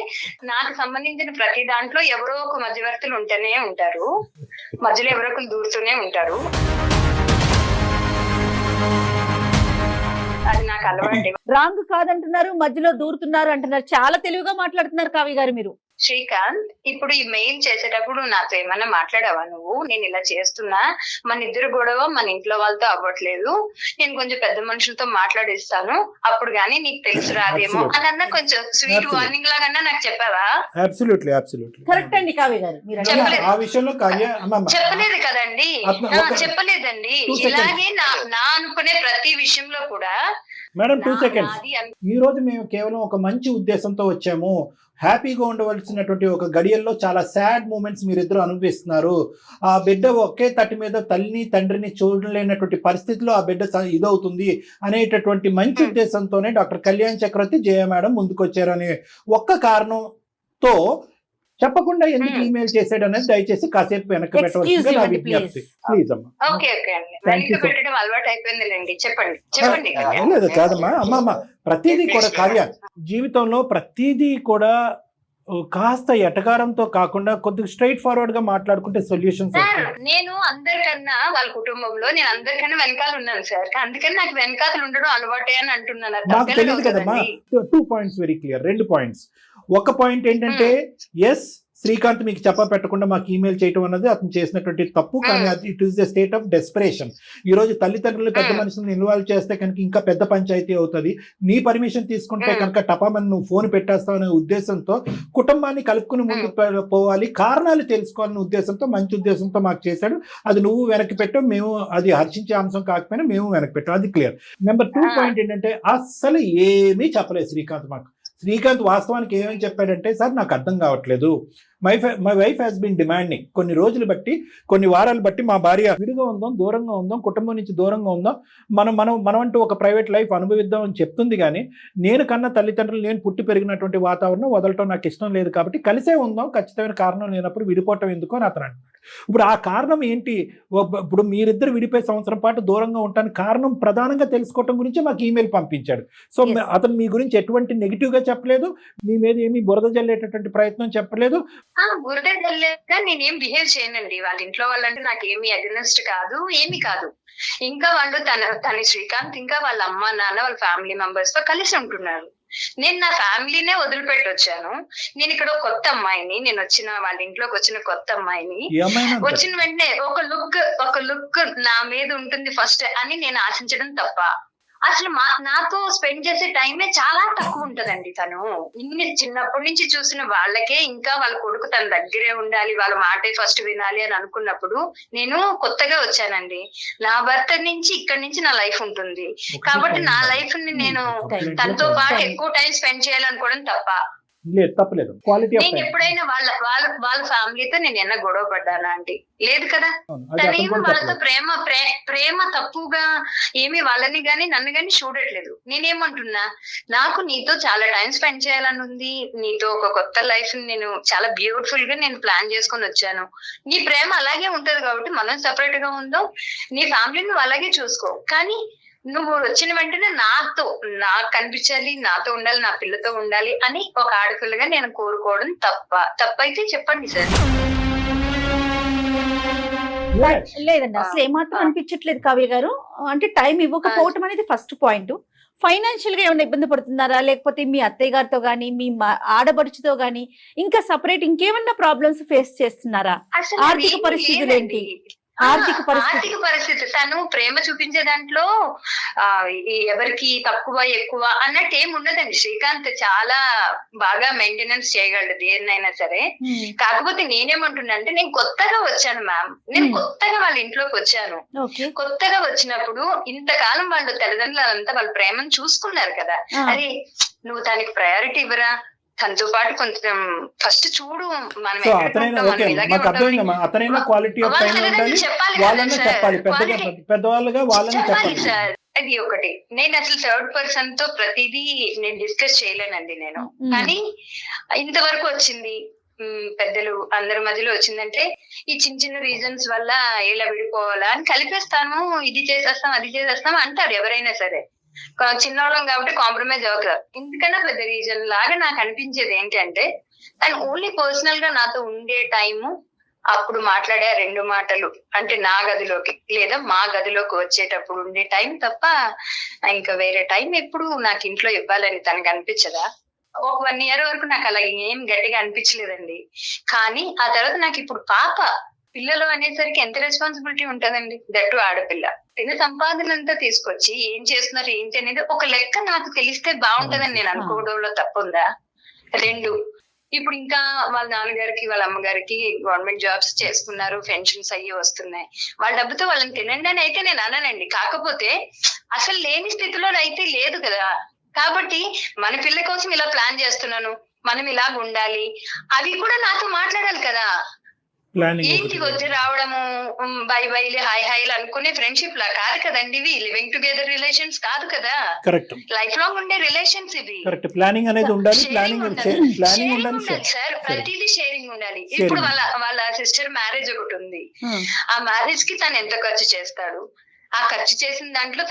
నాకు సంబంధించిన ప్రతి దాంట్లో ఎవరో ఒక మధ్యవర్తులు ఉంటూనే ఉంటారు, మధ్యలో ఎవరో ఒకరు దూరుతూనే ఉంటారు. అది నాకు అలవాటు. రాంగ్ కాదంటున్నారు, మధ్యలో దూరుతున్నారు అంటున్నారు. చాలా తెలివిగా మాట్లాడుతున్నారు కావ్య గారు మీరు. శ్రీకాంత్, ఇప్పుడు ఈ మెయిల్ చేసేటప్పుడు నాతో ఏమన్నా మాట్లాడావా నువ్వు? నేను ఇలా చేస్తున్నా, మన ఇద్దరు గొడవ మన ఇంట్లో వాళ్ళతో అవ్వట్లేదు, నేను కొంచెం పెద్ద మనుషులతో మాట్లాడిస్తాను, అప్పుడు గానీ నీకు తెలుసు రాదేమో అని అన్నా కొంచెం స్వీట్ వార్నింగ్ లాగా నాకు చెప్పావా? కరెక్ట్ అండి కావ్య గారు, చెప్పలేదు కదండి. చెప్పలేదండి. ఇలాగే నా అనుకునే ప్రతి విషయంలో కూడా మేడం 2 seconds. ఈ రోజు మేము కేవలం ఒక మంచి ఉద్దేశంతో వచ్చాము. హ్యాపీగా ఉండవలసినటువంటి ఒక గడియల్లో చాలా సాడ్ మూమెంట్స్ మీరిద్దరు అనుభవిస్తున్నారు. ఆ బిడ్డ ఒకే తట్టి మీద తల్లిని తండ్రిని చూడలేనటువంటి పరిస్థితిలో ఆ బిడ్డ ఇదవుతుంది అనేటటువంటి మంచి ఉద్దేశంతోనే డాక్టర్ కళ్యాణ్ చక్రవర్తి జయ మేడం ముందుకొచ్చారనే ఒక్క కారణంతో చెప్పకుండా ఎందుకు ఈమెయిల్ చేశాడు అనేది దయచేసి కాసేపు వెనక్కి పెట్టవలసిందిగా నా విజ్ఞప్తి. ప్లీజ్ అమ్మా. లేదు కాదమ్మా, అమ్మమ్మ ప్రతిదీ కూడా కార్య జీవితంలో ప్రతిదీ కూడా కాస్త ఎటకారంతో కాకుండా కొద్దిగా స్ట్రైట్ ఫార్వర్డ్ గా మాట్లాడుకుంటే సొల్యూషన్స్ సార్ వస్తాయి. నేను అందరికన్నా వాళ్ళ కుటుంబంలో నేను అందరికన్నా వెనకాల ఉన్నాను సార్, అందుకని నాకు వెనకాతలు ఉండడం అలవాటే అని అంటున్నాను. అది మాకు తప్పేలా తెలియదు కదమ్మా. అవుతుందండి. 2 పాయింట్స్ వెరీ క్లియర్, 2 పాయింట్స్. ఒక పాయింట్ ఏంటంటే ఎస్ శ్రీకాంత్ మీకు చెప్ప పెట్టకుండా మాకు ఈమెయిల్ చేయడం అన్నది అతను చేసినటువంటి తప్పు, కానీ అది it is the state of desperation. ఈ రోజు తల్లిదండ్రులు పెద్ద మనుషులను ఇన్వాల్వ్ చేస్తే కనుక ఇంకా పెద్ద పంచాయతీ అవుతుంది. నీ పర్మిషన్ తీసుకుంటే కనుక టపామని నువ్వు ఫోన్ పెట్టేస్తావు అనే ఉద్దేశంతో కుటుంబాన్ని కలుపుకుని ముందుకు పోవాలి, కారణాలు తెలుసుకోవాలనే ఉద్దేశంతో, మంచి ఉద్దేశంతో మాకు చేశాడు. అది నువ్వు వెనక్కి పెట్టావు, మేము అది హర్షించే అంశం కాకపోయినా మేము వెనక్కి పెట్టాం, అది క్లియర్. నెంబర్ 2 పాయింట్ ఏంటంటే అస్సలు ఏమీ చెప్పలేదు శ్రీకాంత్ మాకు. శ్రీకాంత్ వాస్తవానికి ఏమని చెప్పాడంటే, సార్ నాకు అర్థం కావట్లేదు, my wife has been demanding, కొన్ని రోజులు బట్టి కొన్ని వారాలు బట్టి మా భార్య విడిగా ఉందాం, దూరంగా ఉందాం, కుటుంబం నుంచి దూరంగా ఉందాం, మనం అంటూ ఒక ప్రైవేట్ లైఫ్ అనుభవిద్దాం అని చెప్తుంది. కానీ నేను కన్నా తల్లిదండ్రులు, నేను పుట్టి పెరిగినటువంటి వాతావరణం వదలటం నాకు ఇష్టం లేదు, కాబట్టి కలిసే ఉందాం, ఖచ్చితమైన కారణం లేనప్పుడు విడిపోవటం ఎందుకు అని అతను అంటున్నాడు. ఇప్పుడు ఆ కారణం ఏంటి? ఇప్పుడు మీరిద్దరు విడిపోయి సంవత్సరం పాటు దూరంగా ఉండడానికి కారణం ప్రధానంగా తెలుసుకోవటం గురించి మాకు ఈమెయిల్ పంపించాడు. సో అతను మీ గురించి ఎటువంటి నెగిటివ్ గా చెప్పలేదు, మీ మీద ఏమి బురద జల్లేటటువంటి ప్రయత్నం చెప్పలేదు. బురద జల్లేక నేనేం బిహేవ్ చేయనండి. వాళ్ళ ఇంట్లో వాళ్ళంటే నాకు ఏమి అగెనెస్ట్ కాదు, ఏమి కాదు. ఇంకా వాళ్ళు తన శ్రీకాంత్ ఇంకా వాళ్ళ అమ్మ నాన్న వాళ్ళ ఫ్యామిలీ మెంబర్స్ తో కలిసి ఉంటున్నారు. నేను నా ఫ్యామిలీనే వదిలిపెట్టి వచ్చాను. నేను ఇక్కడ ఒక కొత్త అమ్మాయిని, నేను వచ్చిన వాళ్ళ ఇంట్లోకి వచ్చిన కొత్త అమ్మాయిని, వచ్చిన వెంటనే ఒక లుక్ నా మీద ఉంటుంది ఫస్ట్ అని నేను ఆశించడం తప్ప. అసలు నాతో స్పెండ్ చేసే టైమే చాలా తక్కువ ఉంటదండి. తను ఇన్ని చిన్నప్పటి నుంచి చూసిన వాళ్ళకే ఇంకా వాళ్ళ కొడుకు తన దగ్గరే ఉండాలి, వాళ్ళ మాటే ఫస్ట్ వినాలి అని అనుకున్నప్పుడు నేను కొత్తగా వచ్చానండి. నా భర్త నుంచి ఇక్కడి నుంచి నా లైఫ్ ఉంటుంది, కాబట్టి నా లైఫ్ ని నేను తనతో పాటు ఎక్కువ టైం స్పెండ్ చేయాలనుకోవడం తప్ప. లేదు, తప్పలేదు. క్వాలిటీ ఆఫ్ నేను ఎప్పుడైనా వాళ్ళ ఫ్యామిలీతో నేను ఏమైనా గొడవ పడ్డానా అంటే లేదు కదా. తనేమి వాళ్ళతో ప్రేమ తప్పుగా ఏమి వాళ్ళని గాని నన్ను గాని చూడట్లేదు. నేనేమంటున్నా, నాకు నీతో చాలా టైం స్పెండ్ చేయాలని ఉంది, నీతో ఒక కొత్త లైఫ్ ని నేను చాలా బ్యూటిఫుల్ గా నేను ప్లాన్ చేసుకొని వచ్చాను. నీ ప్రేమ అలాగే ఉంటది కాబట్టి మనం సెపరేట్ గా ఉందాం, నీ ఫ్యామిలీని నువ్వు అలాగే చూసుకో. కానీ నువ్వు వచ్చిన వెంటనే నాకు కనిపించాలి, నాతో ఉండాలి, నా పిల్లతో ఉండాలి అని ఒక ఆడపిల్లగా నేను కోరుకోవడం తప్పైతే చెప్పండి సార్. లేదండి, అసలు ఏమాత్రం అనిపించట్లేదు కావ్య గారు. అంటే టైం ఇవ్వకపోవటం అనేది ఫస్ట్ పాయింట్. ఫైనాన్షియల్ గా ఏమైనా ఇబ్బంది పడుతున్నారా, లేకపోతే మీ అత్తయ్య గారితో గానీ, మీ ఆడబడుచుతో గానీ ఇంకా సపరేట్ ఇంకేమన్నా ప్రాబ్లమ్స్ ఫేస్ చేస్తున్నారా? ఆర్థిక పరిస్థితులు ఏంటి? ఆర్థిక పరిస్థితి తను ప్రేమ చూపించే దాంట్లో ఎవరికి తక్కువ ఎక్కువ అన్నట్టు ఏమి ఉండదండి. శ్రీకాంత్ చాలా బాగా మెయింటెనెన్స్ చేయగలడు దేన్నైనా సరే. కాకపోతే నేనేమంటున్నా అంటే, నేను కొత్తగా వచ్చాను మ్యామ్, నేను కొత్తగా వాళ్ళ ఇంట్లోకి వచ్చాను. కొత్తగా వచ్చినప్పుడు ఇంతకాలం వాళ్ళు తల్లిదండ్రులంతా వాళ్ళ ప్రేమను చూసుకున్నారు కదా. అరే నువ్వు దానికి ప్రయారిటీ ఇవ్వరా, తనతో పాటు కొంచెం ఫస్ట్ చూడు, మనం చెప్పాలి సార్. అది ఒకటి. నేను అసలు థర్డ్ పర్సన్ తో ప్రతిదీ నేను డిస్కస్ చేయలేనండి నేను. కానీ ఇంతవరకు వచ్చింది పెద్దలు అందరి మధ్యలో వచ్చిందంటే ఈ చిన్న చిన్న రీజన్స్ వల్ల ఇలా విడిపోవాలా అని కలిపేస్తాను, ఇది చేసేస్తాం అది చేసేస్తాం అంటారు ఎవరైనా సరే. చిన్నవాళ్ళం కాబట్టి కాంప్రమైజ్ అవ్వకూడదు. ఎందుకన్నా పెద్ద రీజన్ లాగా నాకు అనిపించేది ఏంటంటే, తను ఓన్లీ పర్సనల్ గా నాతో ఉండే టైము, అప్పుడు మాట్లాడే 2 మాటలు అంటే నా గదిలోకి లేదా మా గదిలోకి వచ్చేటప్పుడు ఉండే టైం తప్ప ఇంకా వేరే టైం ఎప్పుడు నాకు ఇంట్లో ఇవ్వాలని తనకు అనిపించదా? ఒక 1 year వరకు నాకు అలా ఏం గట్టిగా అనిపించలేదండి. కానీ ఆ తర్వాత నాకు ఇప్పుడు పిల్లలు అనేసరికి ఎంత రెస్పాన్సిబిలిటీ ఉంటదండి, దట్టు ఆడపిల్ల. తిన సంపాదన అంతా తీసుకొచ్చి ఏం చేస్తున్నారు ఏంటి అనేది ఒక లెక్క నాకు తెలిస్తే బాగుంటదని నేను అనుకోవడంలో తప్పుందా? 2, ఇప్పుడు ఇంకా వాళ్ళ నాన్నగారికి వాళ్ళ అమ్మగారికి గవర్నమెంట్ జాబ్స్ చేసుకున్నారు, పెన్షన్స్ అయ్యి వస్తున్నాయి, వాళ్ళ డబ్బుతో వాళ్ళని తినండి అని అయితే నేను అన్నానండి. కాకపోతే అసలు లేని స్థితిలో అయితే లేదు కదా. కాబట్టి మన పిల్ల కోసం ఇలా ప్లాన్ చేస్తున్నాను, మనం ఇలాగ ఉండాలి, అవి కూడా నాతో మాట్లాడాలి కదా. ఏంటి వచ్చి రావడము బై బైలు హాయ్ హాయిలు అనుకునే ఫ్రెండ్షిప్ లా కాదు కదండి ఇవి. లివింగ్ టుగెదర్ రిలేషన్స్ కాదు కదా, లైఫ్ లాంగ్ ఉండే రిలేషన్స్ ఇవి. ప్లానింగ్ అనేది ఉండాలి సార్, ప్రతిదీ షేరింగ్ ఉండాలి. ఇప్పుడు వాళ్ళ సిస్టర్ మ్యారేజ్ ఒకటి ఉంది, ఆ మ్యారేజ్ కి తను ఎంత ఖర్చు చేస్తాడు, ఆ ఖర్చు చేసిన దాంట్లో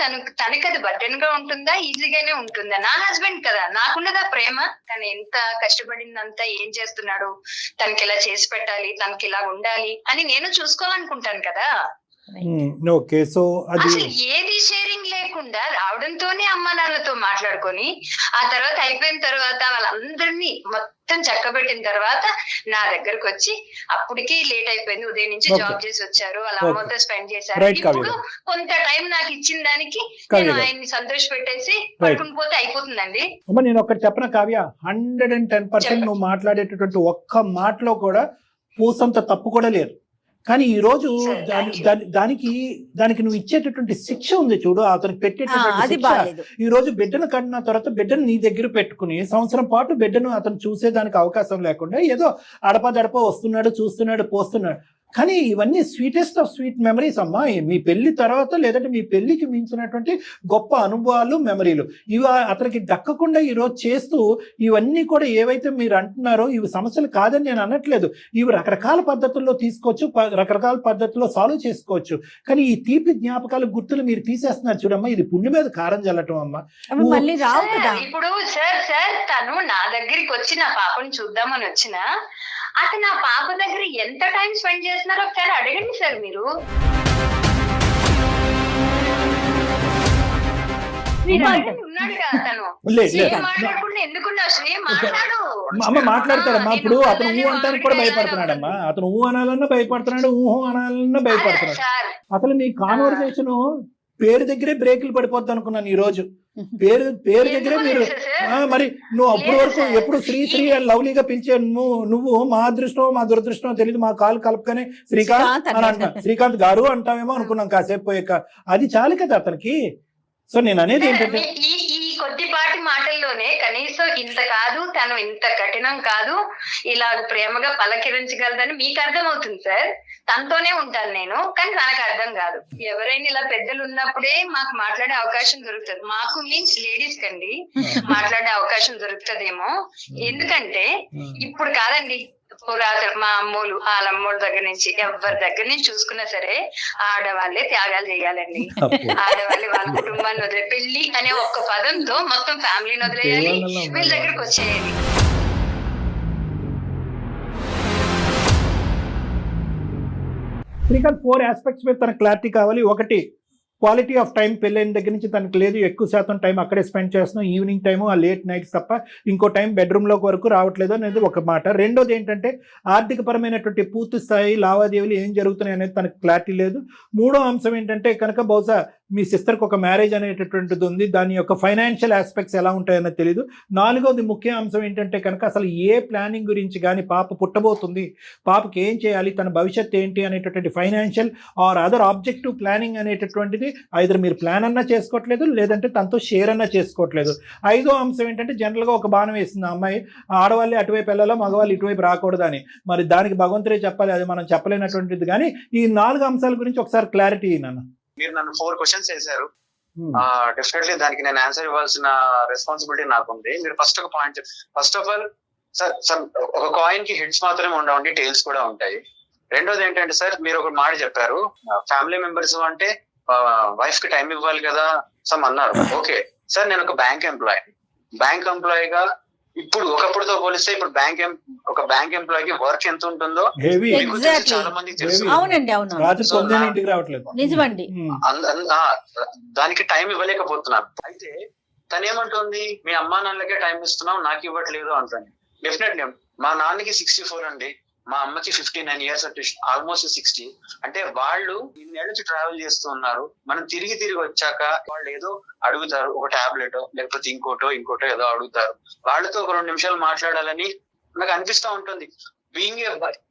తనకి అది బర్డెన్ గా ఉంటుందా, ఈజీగానే ఉంటుందా? నా హస్బెండ్ కదా, నాకున్నదా ప్రేమ? తను ఎంత కష్టపడిందంతా ఏం చేస్తున్నాడు, తనకి ఇలా చేసి పెట్టాలి, తనకి ఇలా ఉండాలి అని నేను చూసుకోవాలనుకుంటాను కదా. ఓకే, సో అది అసలు ఏది షేరింగ్ లేకుండా రావడంతోనే అమ్మా నాన్నలతో మాట్లాడుకొని ఆ తర్వాత అయిపోయిన తర్వాత వాళ్ళందరినీ మొత్తం చక్కబెట్టిన తర్వాత నా దగ్గరకు వచ్చి అప్పటికి లేట్ అయిపోయింది, ఉదయం నుంచి జాబ్ చేసి వచ్చారు, వాళ్ళ అమ్మతో స్పెండ్ చేశారు, ఇప్పుడు కొంత టైం నాకు ఇచ్చిన దానికి నేను ఆయన్ని సంతోష పెట్టేసి పడుకుని పోతే అయిపోతుందండి. అమ్మ నేను ఒకటి చెప్పన కావ్య, 110% నువ్వు మాట్లాడేటటువంటి ఒక్క మాటలో కూడా పూసంత తప్పు కూడా లేదు. కానీ ఈ రోజు దానికి నువ్వు ఇచ్చేటటువంటి శిక్ష ఉంది చూడు, అతనికి పెట్టేటటువంటి శిక్ష. ఈ రోజు బిడ్డను కన్నా తర్వాత బిడ్డను నీ దగ్గర పెట్టుకుని సంవత్సరం పాటు బిడ్డను అతను చూసేదానికి అవకాశం లేకుండా ఏదో అడపదడప వస్తున్నాడు, చూస్తున్నాడు, పోస్తున్నాడు. కానీ ఇవన్నీ స్వీటెస్ట్ ఆఫ్ స్వీట్ మెమరీస్ అమ్మా. మీ పెళ్లి తర్వాత లేదంటే మీ పెళ్లికి మించినటువంటి గొప్ప అనుభవాలు, మెమరీలు ఇవి అతనికి దక్కకుండా ఈరోజు చేస్తూ ఇవన్నీ కూడా ఏవైతే మీరు అంటున్నారో ఇవి సమస్యలు కాదని నేను అనట్లేదు. ఇవి రకరకాల పద్ధతుల్లో తీసుకోవచ్చు, రకరకాల పద్ధతుల్లో సాల్వ్ చేసుకోవచ్చు. కానీ ఈ తీపి జ్ఞాపకాలు, గుర్తులు మీరు తీసేస్తున్నారు చూడమ్మా, ఇది పుండి మీద కారం చల్లటం అమ్మా. ఇప్పుడు సార్ తను నా దగ్గరికి వచ్చి నా పాపను చూద్దామని వచ్చిన అతను నా పాప దగ్గర ఎంత టైం స్పెండ్ చేస్తున్నారో ఒకసారి అడగండి సార్ మీరు. ఉన్నాడు కదా తను, మాట్లాడకుండా ఎందుకున్నావు శ్రీ? మాట్లాడు. అమ్మ మాట్లాడతాడమ్మా. ఇప్పుడు అతను ఊహ అంటానికి కూడా భయపడుతున్నాడమ్మా. అతను ఊహ అనాలన్నా భయపడుతున్నాడు, ఊహ అనాలన్నా భయపడుతున్నాడు. అసలు నీ కాన్వర్సేషన్ పేరు దగ్గరే బ్రేకులు పడిపోద్ది అనుకున్నాను ఈ రోజు. పేరు దగ్గరే మీరు మరి నువ్వు అప్పటి వరకు ఎప్పుడు శ్రీ అని లవ్లీగా పిలిచే నువ్వు మా అదృష్టం మా దురదృష్టం తెలియదు, మా కాలు కలుపుకొని శ్రీకాంత్ అని అంటున్నా, శ్రీకాంత్ గారు అంటావేమో అనుకున్నాం కాసేపు పోయాక. అది చాలు కదా అతనికి. సో నేను అనేది ఏంటంటే ఈ కొద్దిపాటి మాటల్లోనే కనీసం ఇంత కాదు, తను ఇంత కఠినం కాదు, ఇలా ప్రేమగా పలకరించగలదని మీకు అర్థమవుతుంది సార్. తనతోనే ఉంటాను నేను, కానీ తనకు అర్థం కాదు. ఎవరైనా ఇలా పెద్దలు ఉన్నప్పుడే మాకు మాట్లాడే అవకాశం దొరుకుతుంది. మాకు మీన్స్ లేడీస్ కండి మాట్లాడే అవకాశం దొరుకుతుందేమో. ఎందుకంటే ఇప్పుడు కాదండి, మా అమ్మోళ్ళు వాళ్ళ అమ్మోళ్ళ దగ్గర నుంచి ఎవరి దగ్గర నుంచి చూసుకున్నా సరే ఆడవాళ్ళే త్యాగాలు చేయాలండి. ఆడవాళ్ళే వాళ్ళ కుటుంబాన్ని వదిలే, పెళ్లి అనే ఒక్క పదంతో మొత్తం ఫ్యామిలీని వదిలేయాలి, వీళ్ళ దగ్గరకు వచ్చేయాలి. శ్రీకాంత్ 4 ఆస్పెక్ట్స్ మీద తన క్లారిటీ కావాలి. ఒకటి, క్వాలిటీ ఆఫ్ టైం పెళ్ళైన దగ్గర నుంచి తనకు లేదు, ఎక్కువ శాతం టైం అక్కడే స్పెండ్ చేస్తున్నాం, ఈవినింగ్ టైము, ఆ లేట్ నైట్స్ తప్ప ఇంకో టైం బెడ్రూమ్లో వరకు రావట్లేదు అనేది ఒక మాట. రెండోది ఏంటంటే ఆర్థికపరమైనటువంటి పూర్తి స్థాయి లావాదేవీలు ఏం జరుగుతున్నాయి అనేది తనకు క్లారిటీ లేదు. మూడో అంశం ఏంటంటే కనుక బహుశా మీ సిస్టర్కి ఒక మ్యారేజ్ అనేటటువంటిది ఉంది, దాని యొక్క ఫైనాన్షియల్ ఆస్పెక్ట్స్ ఎలా ఉంటాయన్నది తెలియదు. నాలుగోది ముఖ్య అంశం ఏంటంటే కనుక అసలు ఏ ప్లానింగ్ గురించి కానీ, పాప పుట్టబోతుంది, పాపకి ఏం చేయాలి, తన భవిష్యత్తు ఏంటి అనేటటువంటి financial or other objective planning అనేటటువంటిది ఐదర్ మీరు ప్లాన్ అన్నా చేసుకోవట్లేదు, లేదంటే తనతో షేర్ అన్నా చేసుకోవట్లేదు. ఐదో అంశం ఏంటంటే జనరల్గా ఒక బాణం వేసింది అమ్మాయి, ఆడవాళ్ళే అటువైపు వెళ్ళాలో మగవాళ్ళు ఇటువైపు రాకూడదని. మరి దానికి భగవంతుడే చెప్పాలి, అది మనం చెప్పలేనటువంటిది. కానీ ఈ 4 అంశాల గురించి ఒకసారి క్లారిటీ నన్ను. మీరు నన్ను 4 క్వశ్చన్స్ వేశారు. డెఫినెట్లీ దానికి నేను ఆన్సర్ ఇవ్వాల్సిన రెస్పాన్సిబిలిటీ నాకుంది. మీరు ఫస్ట్ ఒక point, first of all sir ఒక కాయిన్ కి హెడ్స్ మాత్రమే ఉండవండి, టైల్స్ కూడా ఉంటాయి. రెండోది ఏంటంటే సార్ మీరు ఒక మాట చెప్పారు, ఫ్యామిలీ మెంబర్స్ అంటే వైఫ్ కి టైం ఇవ్వాలి కదా సమ్ అన్నారు. ఓకే సార్, నేను ఒక బ్యాంక్ ఎంప్లాయీగా ఇప్పుడు ఒకప్పుడుతో పోలిస్తే ఇప్పుడు ఒక బ్యాంక్ ఎంప్లాయీకి వర్క్ ఎంత ఉంటుందో చాలా మందికి తెలుసు. దానికి టైం ఇవ్వలేకపోతున్నారు. అయితే తనేమంటుంది, మీ అమ్మా నాన్నలకే టైం ఇస్తున్నావు, నాకు ఇవ్వట్లేదు అంటుంది. డెఫినెట్లీ మా నాన్నకి 64 అండి, మా అమ్మకి 59 ఇయర్స్, అంటే ఆల్మోస్ట్ 60. అంటే వాళ్ళు ఇన్నేళ్ళ నుంచి ట్రావెల్ చేస్తూ ఉన్నారు. మనం తిరిగి వచ్చాక వాళ్ళు ఏదో అడుగుతారు, ఒక టాబ్లెట్ లేకపోతే ఇంకోటో ఏదో అడుగుతారు. వాళ్ళతో ఒక 2 నిమిషాలు మాట్లాడాలని నాకు అనిపిస్తా ఉంటుంది. బీయింగ్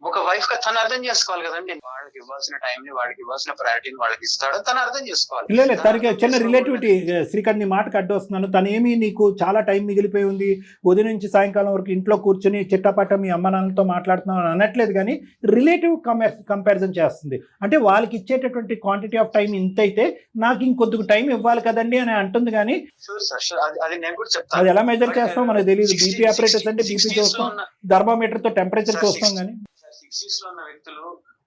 ఒక వైఫ్ గా తను అర్థం చేసుకోవాలి కదండి, వాళ్ళకి ఇవ్వాల్సిన టైం ని, వాళ్ళకి ఇవ్వాల్సిన ప్రయారిటీని వాళ్ళకి ఇస్తాడో తను అర్థం చేసుకోవాలి. లేదు తనకి చిన్న రిలేటివిటీ. శ్రీకాంత్ నీ మాటకు అడ్డు వస్తున్నాను. తనేమి నీకు చాలా టైం మిగిలిపోయి ఉంది, ఉదయం నుంచి సాయంకాలం వరకు ఇంట్లో కూర్చొని చిట్టపట్ట మీ అమ్మ నాన్నలతో మాట్లాడుతున్నాను అనట్లేదు, కానీ రిలేటివ్ కంపారిజన్ చేస్తుంది. అంటే వాళ్ళకి ఇచ్చేటటువంటి క్వాంటిటీ ఆఫ్ టైం ఇంత అయితే నాకు ఇంకొద్దుకు టైం ఇవ్వాలి కదండి అని అంటుంది. కానీ అది నేను కూడా చెప్తాను, అది ఎలా మెజర్ చేస్తాం మనకు తెలియదు. బీపీ ఆపరేటర్స్ అంటే బీపీ చూస్తాం, థర్మామీటర్ తో టెంపరేచర్ చూస్తాం. కానీ 60s లో ఉన్న వ్యక్తులు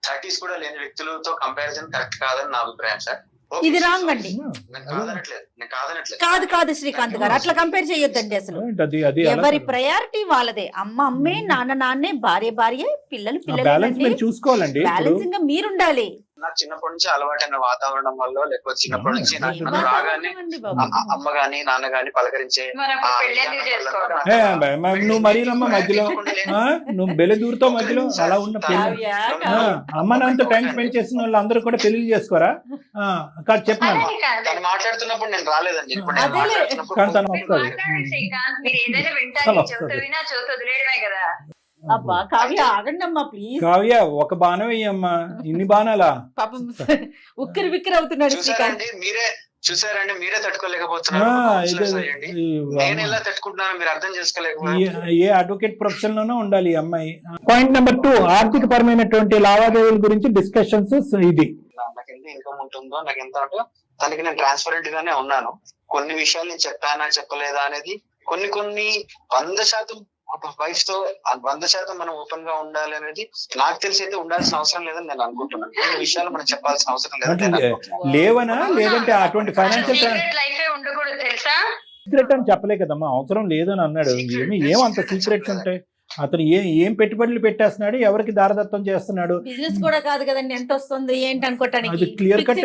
30s కూడా లేని వ్యక్తులతో కంపారిజన్ కరెక్ట్ కాదని నా అభిప్రాయం సార్. ఓకే, ఇది రాంగ్ అండి. నేను కాదనట్లేదు. కాదు శ్రీకాంత్ గారు, అట్లా కంపేర్ చేయొద్దండి అసలు. అది అది ఎవరి ప్రయారిటీ వాళ్ళదే. అమ్మ అమ్మే, నాన్న నాన్నే, భార్య భార్యే, పిల్లలు బ్యాలెన్స్ పిల్లలే. మీరు చూసుకోవాలండి. ఇప్పుడు బ్యాలెన్సింగ్ గా మీరుండాలి. నాకు చిన్నప్పటి నుంచి అలవాటైన వాతావరణం వల్ల, లేకపోతే చిన్నప్పటి నుంచి నాకు ఏం నన్ను రాగానే మాట్లాడుతున్నామండి బాబు? అమ్మ గాని నాన్న గాని పలకరించే మరి అప్పుడు ఆ పెళ్ళి ఎందుకు విధానం వల్ల చేసుకోవడం? నువ్వు మరీనమ్మా మధ్యలో నువ్వు బెలెదూరుతో మధ్యలో అలా ఉన్న పెళ్లి కావ్య, అమ్మ నాన్నతో టైం స్పెండ్ చేసిన వాళ్ళు అందరూ కూడా పెళ్లి చేసుకోరా? కాదు చెప్పినాను. అదే కాదు. తను మాట్లాడుతున్నప్పుడు నేను రాలేదండి. ఇప్పుడు నేను అదేలే. మాట్లాడుతున్నప్పుడు కానీ తను మీరు వస్తుంది. మాట్లాడండి శ్రీకాంత్, మీరు ఏదైనా వింటారు, అలా చెబుతూ వస్తుంది. వినా చెబుతూ వదిలేయడమే కదా. అబ్బా కావ్య ఆగండి అమ్మా ప్లీజ్. కావ్య ఒక బాణం వేయమ్మా, ఇన్ని బాణాలా? పాపం ఉక్కిరి బిక్కిరి అవుతున్నాడు శ్రీకాంత్. చూసారండి మీరే తట్టుకోలేకపోతున్నారు. కౌన్సిలర్స్ అయ్యండి. నేను ఎలా తట్టుకుంటున్నాను మీరు అర్థం చేసుకోలేకపోతున్నారు. ఏ అడ్వకేట్ ప్రొఫెషన్ లోనే ఉండాలి ఈ అమ్మాయి. పాయింట్ నెంబర్ 2, ఆర్థిక పరమైనటువంటి లావాదేవీల గురించి డిస్కషన్స్. ఇది నాకు ఎంత ఇన్కమ్ ఉంటుందో, నాకు ఎంత ఉంటుందో తనకి నేను ట్రాన్స్పరెంట్ గానే ఉన్నాను. కొన్ని విషయాలు నేను చెప్పానా చెప్పలేదా అనేది కొన్ని 100% వైఫ్ తో 100% మనం ఓపెన్ గా ఉండాలి అనేది నాకు తెలిసి అయితే ఉండాల్సిన అవసరం లేదని నేను అనుకుంటున్నాను. కొన్ని విషయాలు మనం చెప్పాల్సిన అవసరం లేదని నేను అనుకుంటున్నాను. లేవనా? లేదంటే అటువంటి ఫైనాన్షియల్ సీక్రెట్ లైఫే ఉండకూడదు తెలుసా? సీక్రెట్ అని చెప్పలే కదమ్మా, అవసరం లేదని అన్నాడు. ఏమంత సీక్రెట్స్ ఉంటాయి? అతను ఏం పెట్టుబడులు పెట్టేస్తున్నాడు, ఎవరికి దారదత్తం చేస్తున్నాడు? బిజినెస్ కూడా కాదు కదండి, ఎంత వస్తుంది ఏంటి అనుకోవటానికి. అది clear cut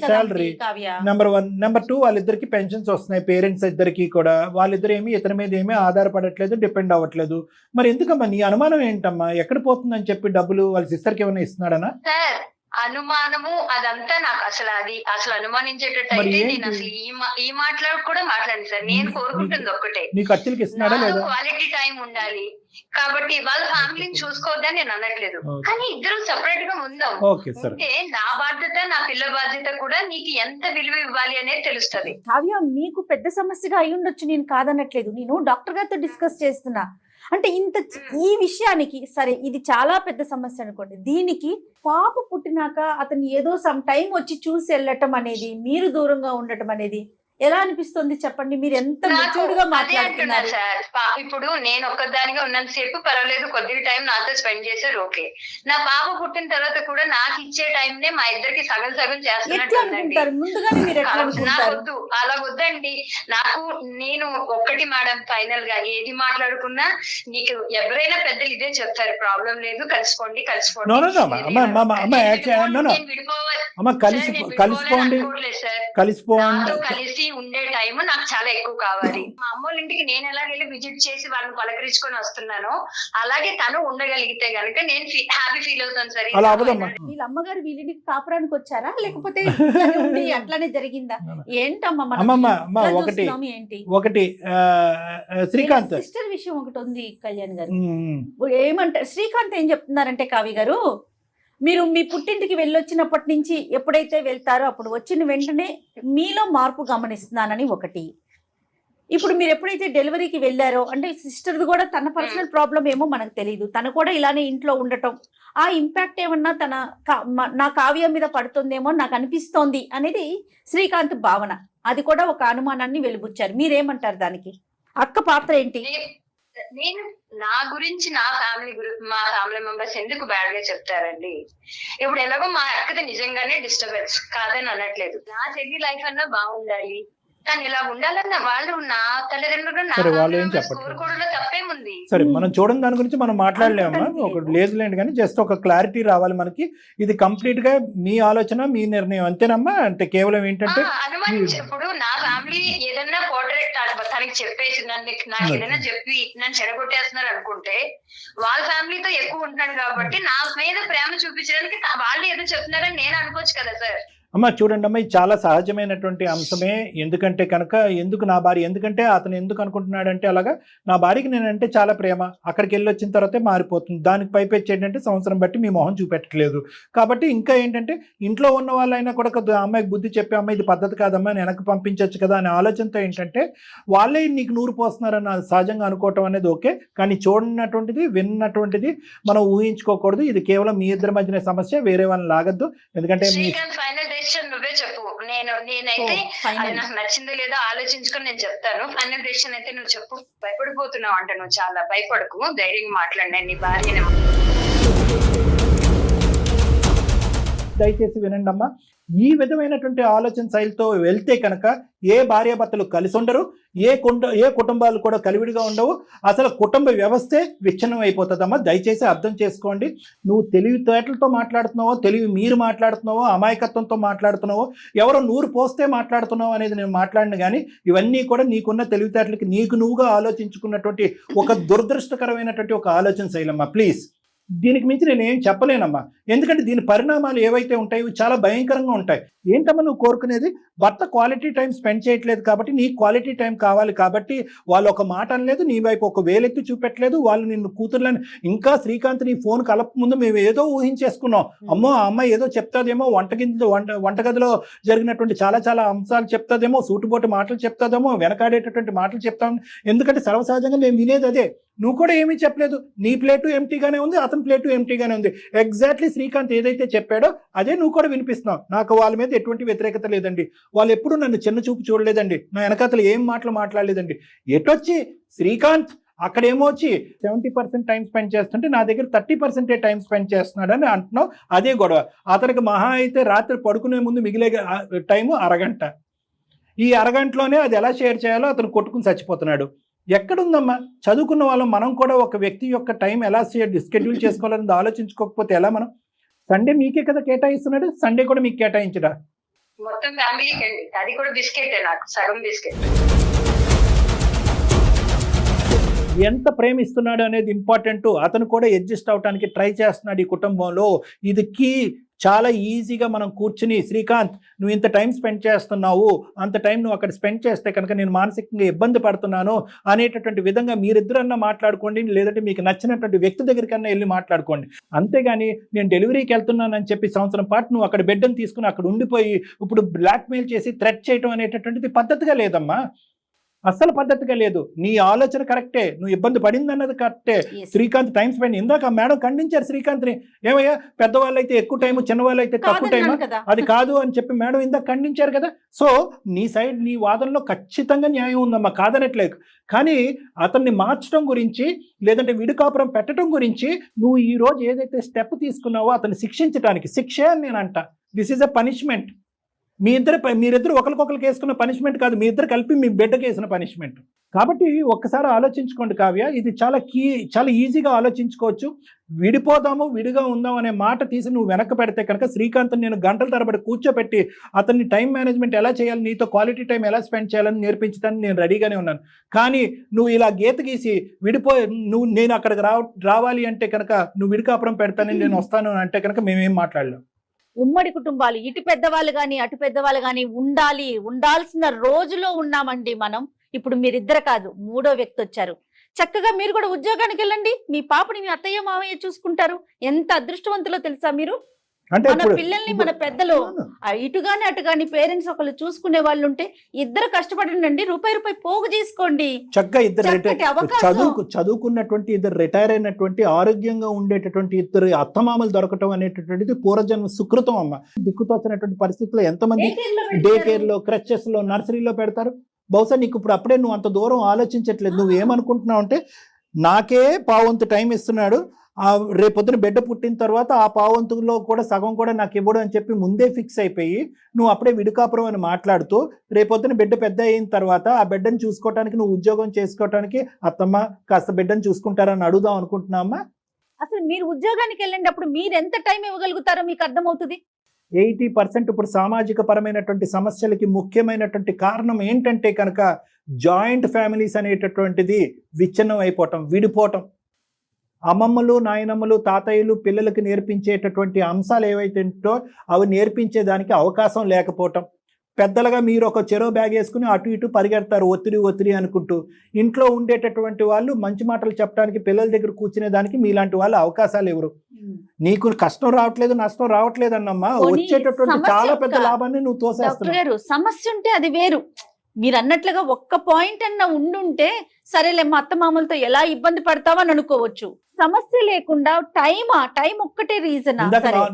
salary. Kavya number 1. Number 2, వాళ్ళిద్దరికి పెన్షన్స్ వస్తున్నాయి. పేరెంట్స్ ఇద్దరికి కూడా. వాళ్ళిద్దరు ఏమి ఇతని మీద ఏమీ ఆధారపడట్లేదు, డిపెండ్ అవ్వట్లేదు. మరి ఎందుకమ్మా నీ అనుమానం ఏంటమ్మా? ఎక్కడ పోతుందని చెప్పి డబ్బులు వాళ్ళ సిస్టర్కి ఏమైనా ఇస్తున్నాడనా? సార్ అనుమానము అదంతా నాకు అసలు అనుమానించేటట్టు మరి అయితే ఏంటి? నేను అసలు ఈ మాట్లాడు కూడా మాట్లాడండి సార్. నేను కోరుకుంటుంది ఒక్కటే, నీ ఖర్చులకి ఇస్తున్నాడా లేదా? క్వాలిటీ టైం ఉండాలి. కాబట్టి వాళ్ళ ఫ్యామిలీని చూసుకోవద్దని నేను అనట్లేదు, Okay. కానీ ఇద్దరు సెపరేట్ గా ఉందాం. Okay sir. అంటే నా బాధ్యత, నా పిల్ల బాధ్యత కూడా నీకు ఎంత విలువ ఇవ్వాలి అనేది తెలుస్తది. కావ్య మీకు పెద్ద సమస్యగా అయి ఉండొచ్చు, నేను కాదనట్లేదు. నేను డాక్టర్ గారితో డిస్కస్ చేస్తున్నా. అంటే ఈ విషయానికి సరే ఇది చాలా పెద్ద సమస్య అనుకోండి, దీనికి పాప పుట్టినాక అతను ఏదో సమ్ టైం వచ్చి చూసి వెళ్ళటం అనేది, మీరు దూరంగా ఉండటం అనేది ఎలా అనిపిస్తుంది చెప్పండి? మీరు ఎంత మెచ్యూర్డ్ గా అదే అంటున్నా మాట్లాడుతున్నారు. సార్. ఇప్పుడు నేను ఒక్కదానిగా ఉన్నంతసేపు పర్వాలేదు, కొద్దిగా టైం నాతో స్పెండ్ చేశారు, ఓకే. నా పాప పుట్టిన తర్వాత కూడా నాకు ఇచ్చే టైం నే మా ఇద్దరికి సగం సగం ఎట్లా చేస్తున్నట్టుందండి. అనుకుంటారు ముందుగానే మీరు ఎట్లా నాకు అనుకుంటారు? వద్దు, అలా వద్దండి. నేను ఒక్కటి మేడం, ఫైనల్ గా ఏది మాట్లాడుకున్నా నీకు ఎవరైనా పెద్దలు ఇదే చెప్తారు, ప్రాబ్లం లేదు, కలిసిపోండి కలిసిపోండి. No, no, no, అమ్మ, actually, no, no. నేను విడిపోవాలి అమ్మ, కలిసిపోండి సార్. కలిసిపోండి. నాతో కలిసి ఉండే టైం నాకు చాలా ఎక్కువ కావాలి. మా అమ్మోళ్ళ ఇంటికి నేను ఎలాగెళ్ళి విజిట్ చేసి వాళ్ళని పలకరించుకొని వస్తున్నానో అలాగే తను ఉండగలిగితే గనుక నేను హ్యాపీ ఫీల్ అవుతాను సార్. అలా అవ్వదమ్మా. వీళ్ళ అమ్మగారు వీళ్ళకి కాపురానికి వచ్చారా లేకపోతే ఇట్లానే ఉండి అట్లానే జరిగిందా? ఏంటమ్మా మనం అమ్మమ్మ, ఇట్లా ఒకటి చూస్తున్నాము ఏంటి? ఒకటి శ్రీకాంత్ సిస్టర్ విషయం ఒకటి ఉంది కళ్యాణ్ గారు. ఉమ్, ఏమంటారు శ్రీకాంత్ ఏం చెప్తున్నారంటే, కావ్య గారు మీరు మీ పుట్టింటికి వెళ్ళొచ్చినప్పటి నుంచి ఎప్పుడైతే వెళ్తారో అప్పుడు వచ్చిన వెంటనే మీలో మార్పు గమనిస్తున్నానని ఒకటి. ఇప్పుడు మీరు ఎప్పుడైతే డెలివరీకి వెళ్ళారో, అంటే సిస్టర్ది కూడా తన పర్సనల్ ప్రాబ్లం ఏమో మనకు తెలియదు, తను కూడా ఇలానే ఇంట్లో ఉండటం, ఆ ఇంపాక్ట్ ఏమన్నా నా కావ్య మీద పడుతుందేమో నాకు అనిపిస్తోంది అనేది శ్రీకాంత్ భావన. అది కూడా ఒక అనుమానాన్ని వెలుబుచ్చారు. మీరేమంటారు దానికి? అక్క పాత్ర ఏంటి? నేను నా గురించి మా ఫ్యామిలీ మెంబర్స్ ఎందుకు బ్యాడ్ గా చెప్తారండి? ఇప్పుడు ఎలాగో మా అక్కది నిజంగానే డిస్టర్బెన్స్ కాదని అనట్లేదు. నా చెల్లి లైఫ్ అన్నా బాగుండాలి, కానీ ఇలా ఉండాలన్న వాళ్ళు నా తల్లిదండ్రులు సరే, వాళ్ళు ఏం చెప్పట్లేదు. కోరుకోవడంలో తప్పేముంది? సరే, మనం చూడని దాని గురించి మనం మాట్లాడలేమమ్మా. ఒక లేదులేండి, కానీ జస్ట్ ఒక క్లారిటీ రావాలి మనకి. ఇది కంప్లీట్ గా మీ ఆలోచన, మీ నిర్ణయం అంతేనమ్మా? అంటే కేవలం ఏంటంటే ఇప్పుడు నా ఫ్యామిలీ ఏదన్నా పోర్ట్రేట్ తనకి చెప్పేసి నాకు ఏదైనా చెప్పి నన్ను చెడగొట్టేస్తున్నారు అనుకుంటే, వాళ్ళ ఫ్యామిలీతో ఎక్కువ ఉంటున్నాను కాబట్టి నా మీద ప్రేమ చూపించడానికి వాళ్ళు ఏదో చెప్తున్నారని నేను అనుకోవచ్చు కదా సార్. అమ్మ చూడండి అమ్మ, ఇది చాలా సహజమైనటువంటి అంశమే. ఎందుకంటే కనుక ఎందుకు నా భార్య, ఎందుకంటే అతను ఎందుకు అనుకుంటున్నాడంటే అలాగా నా భార్యకి నేనంటే చాలా ప్రేమ, అక్కడికి వెళ్ళి వచ్చిన తర్వాతే మారిపోతుంది. దానికి పైపెచ్చి ఏంటంటే సంవత్సరం బట్టి మీ మొహం చూపెట్టట్లేదు. కాబట్టి ఇంకా ఏంటంటే ఇంట్లో ఉన్న వాళ్ళైనా కూడా కొద్దిగా అమ్మాయికి బుద్ధి చెప్పి, అమ్మాయి ఇది పద్ధతి కాదమ్మా వెనక్కి పంపించవచ్చు కదా అనే ఆలోచనతో ఏంటంటే వాళ్ళే నీకు నూరు పోస్తున్నారని సహజంగా అనుకోవటం అనేది ఓకే. కానీ చూడనటువంటిది, విన్నటువంటిది మనం ఊహించుకోకూడదు. ఇది కేవలం మీ ఇద్దరి మధ్యన సమస్య, వేరే వాళ్ళని లాగద్దు. ఎందుకంటే నువ్వే చెప్పు. నేనైతే అది నాకు నచ్చిందో లేదో ఆలోచించుకొని నేను చెప్తాను. ఫైనల్ డెసిషన్ అయితే నువ్వు చెప్పు. భయపడిపోతున్నావు అంటే నువ్వు చాలా భయపడకు, ధైర్యంగా మాట్లాడినా నీ భార్యని. దయచేసి వినండి అమ్మా. ఈ విధమైనటువంటి ఆలోచన శైలితో వెళ్తే కనుక ఏ భార్యాభర్తలు కలిసి ఉండరు, ఏ కుటుంబాలు కూడా కలివిడిగా ఉండవు, అసలు కుటుంబ వ్యవస్థే విచ్ఛిన్నం అయిపోతుందమ్మా. దయచేసి అర్థం చేసుకోండి. నువ్వు తెలివితేటలతో మాట్లాడుతున్నావో, మీరు మాట్లాడుతున్నావో, అమాయకత్వంతో మాట్లాడుతున్నావో, ఎవరో నూరు పోస్తే మాట్లాడుతున్నావు అనేది నేను మాట్లాడిన, కానీ ఇవన్నీ కూడా నీకున్న తెలివితేటలకి నీకు నువ్వుగా ఆలోచించుకున్నటువంటి ఒక దురదృష్టకరమైనటువంటి ఒక ఆలోచన శైలమ్మా. ప్లీజ్, దీనికి మించి నేను ఏం చెప్పలేనమ్మా. ఎందుకంటే దీని పరిణామాలు ఏవైతే ఉంటాయో చాలా భయంకరంగా ఉంటాయి. ఏంటమ్మా నువ్వు కోరుకునేది? భర్త క్వాలిటీ టైం స్పెండ్ చేయట్లేదు కాబట్టి నీ క్వాలిటీ టైం కావాలి కాబట్టి వాళ్ళు ఒక మాట అనలేదు, నీ వైపు ఒక వేలెత్తి చూపెట్టలేదు, వాళ్ళు నిన్ను కూతుర్లని. ఇంకా శ్రీకాంత్ నీ ఫోన్ కలప ముందు మేము ఏదో ఊహించేసుకున్నాం, అమ్మో ఆ అమ్మాయి ఏదో చెప్తాదేమో, వంటగదిలో జరిగినటువంటి చాలా చాలా అంశాలు చెప్తాదేమో, సూటుబోటు మాటలు చెప్తాదేమో, వెనకాడేటటువంటి మాటలు చెప్తాం. ఎందుకంటే సర్వసహజంగా మేము వినేది అదే. నువ్వు కూడా ఏమీ చెప్పలేదు, నీ ప్లేటు ఎంటీగానే ఉంది, అతని ప్లేటు ఎంటీగానే ఉంది. ఎగ్జాక్ట్లీ శ్రీకాంత్ ఏదైతే చెప్పాడో అదే నువ్వు కూడా వినిపిస్తున్నావు. నాకు వాళ్ళ మీద ఎటువంటి వ్యతిరేకత లేదండి, వాళ్ళు ఎప్పుడు నన్ను చిన్న చూపు చూడలేదండి, నా వెనకాతలు ఏం మాటలు మాట్లాడలేదండి. ఎటొచ్చి శ్రీకాంత్ అక్కడేమో వచ్చి 70% టైం స్పెండ్ చేస్తుంటే నా దగ్గర 30% టైం స్పెండ్ చేస్తున్నాడని అంటున్నావు. అదే గొడవ. అతనికి మహా అయితే రాత్రి పడుకునే ముందు మిగిలే టైము అరగంట. ఈ అరగంటలోనే అది ఎలా షేర్ చేయాలో అతను కొట్టుకుని చచ్చిపోతున్నాడు. ఎక్కడుందమ్మా? చదువుకున్న వాళ్ళం మనం కూడా ఒక వ్యక్తి యొక్క టైం ఎలా షెడ్యూల్ చేసుకోవాలని ఆలోచించుకోకపోతే ఎలా? మనం సండే మీకే కదా కేటాయిస్తున్నాడు, సండే కూడా మీకు కేటాయించడా? మొత్తం ఫ్యామిలీకి అండి, అది కూడా బిస్కెట్, నాకు సగం బిస్కెట్. ఎంత ప్రేమిస్తున్నాడు అనేది ఇంపార్టెంట్. అతను కూడా అడ్జస్ట్ అవడానికి ట్రై చేస్తున్నాడు ఈ కుటుంబంలో. ఇది కీ. చాలా ఈజీగా మనం కూర్చుని, శ్రీకాంత్ నువ్వు ఇంత టైం స్పెండ్ చేస్తున్నావు, అంత టైం నువ్వు అక్కడ స్పెండ్ చేస్తే కనుక నేను మానసికంగా ఇబ్బంది పడుతున్నాను అనేటటువంటి విధంగా మీరిద్దరన్నా మాట్లాడుకోండి, లేదంటే మీకు నచ్చినటువంటి వ్యక్తి దగ్గరికన్నా వెళ్ళి మాట్లాడుకోండి. అంతేగాని నేను డెలివరీకి వెళ్తున్నానని చెప్పి సంవత్సరం పాటు నువ్వు అక్కడ బెడ్ని తీసుకుని అక్కడ ఉండిపోయి ఇప్పుడు బ్లాక్మెయిల్ చేసి థ్రెట్ చేయడం అనేటటువంటిది పద్ధతిగా లేదమ్మా, అస్సలు పద్ధతిగా లేదు. నీ ఆలోచన కరెక్టే, నువ్వు ఇబ్బంది పడింది అన్నది కరెక్టే. శ్రీకాంత్ టైం స్పెండ్, ఇందాక మేడం ఖండించారు శ్రీకాంత్ని, ఏమయ్యా పెద్దవాళ్ళు అయితే ఎక్కువ టైము, చిన్నవాళ్ళు అయితే తక్కువ టైమా, అది కాదు అని చెప్పి మేడం ఇందాక ఖండించారు కదా. సో నీ సైడ్, నీ వాదనలో ఖచ్చితంగా న్యాయం ఉందమ్మా, కాదనట్లేదు. కానీ అతన్ని మార్చడం గురించి, లేదంటే విడికాపురం పెట్టడం గురించి నువ్వు ఈ రోజు ఏదైతే స్టెప్ తీసుకున్నావో అతన్ని శిక్షించడానికి, శిక్షే అని నేను అంట. This is a punishment. మీరిద్దరు ఒకరికొకరికి వేసుకున్న పనిష్మెంట్ కాదు, మీ ఇద్దరు కలిపి మీ బిడ్డకి వేసిన పనిష్మెంట్. కాబట్టి ఒక్కసారి ఆలోచించుకోండి కావ్య, ఇది చాలా ఈజీగా ఆలోచించుకోవచ్చు. విడిపోదాము, విడిగా ఉందాం అనే మాట తీసి నువ్వు వెనక్కి పెడితే కనుక శ్రీకాంత్ నేను గంటల తరబడి కూర్చోబెట్టి అతన్ని టైం మేనేజ్మెంట్ ఎలా చేయాలి, నీతో క్వాలిటీ టైం ఎలా స్పెండ్ చేయాలని నేర్పించడానికి నేను రెడీగానే ఉన్నాను. కానీ నువ్వు ఇలా గీత గీసి నేను అక్కడికి రావాలి అంటే కనుక, నువ్వు విడికాపురం పెడతానని నేను వస్తాను అంటే కనుక మేమేం మాట్లాడలేం. ఉమ్మడి కుటుంబాలు, ఇటు పెద్దవాళ్ళు కానీ అటు పెద్దవాళ్ళు కానీ ఉండాల్సిన రోజులో ఉన్నామండి మనం. ఇప్పుడు మీరిద్దరు కాదు, మూడో వ్యక్తి వచ్చారు. చక్కగా మీరు కూడా ఉద్యోగానికి వెళ్ళండి, మీ పాపని మీ అత్తయ్య మామయ్య చూసుకుంటారు. ఎంత అదృష్టవంతులో తెలుసా మీరు? మన పిల్లల్ని మన పెద్దలు ఇటు గాని అటు గాని పేరెంట్స్ ఒకళ్ళు చూసుకునే వాళ్ళు ఉంటే ఇద్దరు కష్టపడండి, రూపాయి పోగు చేసుకోండి. చక్కగా ఇద్దరు చదువుకున్నటువంటి, ఇద్దరు రిటైర్ అయినటువంటి, ఆరోగ్యంగా ఉండేటటువంటి ఇద్దరు అత్తమామలు దొరకటం అనేటటువంటిది పూర్వజన్మ సుకృతం అమ్మ. దిక్కుతోచినటువంటి పరిస్థితుల్లో ఎంతమంది డే కేర్ లో, క్రచెస్ లో, నర్సరీలో పెడతారు. బహుశా నీకు ఇప్పుడు అప్పుడే నువ్వు అంత దూరం ఆలోచించట్లేదు. నువ్వు ఏమనుకుంటున్నావు అంటే, నాకే పావంతు టైం ఇస్తున్నాడు, రేపొద్దున బిడ్డ పుట్టిన తర్వాత ఆ పావంతులో కూడా సగం కూడా నాకు ఇవ్వడం అని చెప్పి ముందే ఫిక్స్ అయిపోయి నువ్వు అప్పుడే విడికాపురం అని మాట్లాడుతూ, రేపొద్దున బిడ్డ పెద్ద అయిన తర్వాత ఆ బిడ్డను చూసుకోవటానికి, నువ్వు ఉద్యోగం చేసుకోవటానికి అత్తమ్మ కాస్త బిడ్డను చూసుకుంటారని అడుగుదాం అనుకుంటున్నావమ్మా. అసలు మీరు ఉద్యోగానికి వెళ్ళండి, అప్పుడు మీరు ఎంత టైం ఇవ్వగలుగుతారో మీకు అర్థమవుతుంది. 80% ఇప్పుడు సామాజిక పరమైనటువంటి సమస్యలకి ముఖ్యమైనటువంటి కారణం ఏంటంటే కనుక జాయింట్ ఫ్యామిలీస్ అనేటటువంటిది విచ్ఛిన్నం అయిపోవటం, విడిపోవటం. అమ్మమ్మలు, నాయనమ్మలు, తాతయ్యలు పిల్లలకి నేర్పించేటటువంటి అంశాలు ఏవైతే ఉంటో అవి నేర్పించేదానికి అవకాశం లేకపోవటం. పెద్దలుగా మీరు ఒక చెరో బ్యాగ్ వేసుకుని అటు ఇటు పరిగెడతారు, ఒత్తిడి అనుకుంటూ. ఇంట్లో ఉండేటటువంటి వాళ్ళు మంచి మాటలు చెప్పడానికి, పిల్లల దగ్గర కూర్చునే దానికి మీలాంటి వాళ్ళు అవకాశాలు ఎవరు? నీకు కష్టం రావట్లేదు, నష్టం రావట్లేదు అన్నమ్మా, వచ్చేటటువంటి చాలా పెద్ద లాభాన్ని నువ్వు తోసేస్తున్నావు. సమస్య ఉంటే అది వేరు. మీరు అన్నట్లుగా ఒక్క పాయింట్ అన్న ఉండుంటే సరేలే, మా అత్త మామూలతో ఎలా ఇబ్బంది పడతావని అనుకోవచ్చు. సమస్య లేకుండా టైం ఒక్కటే రీజన్.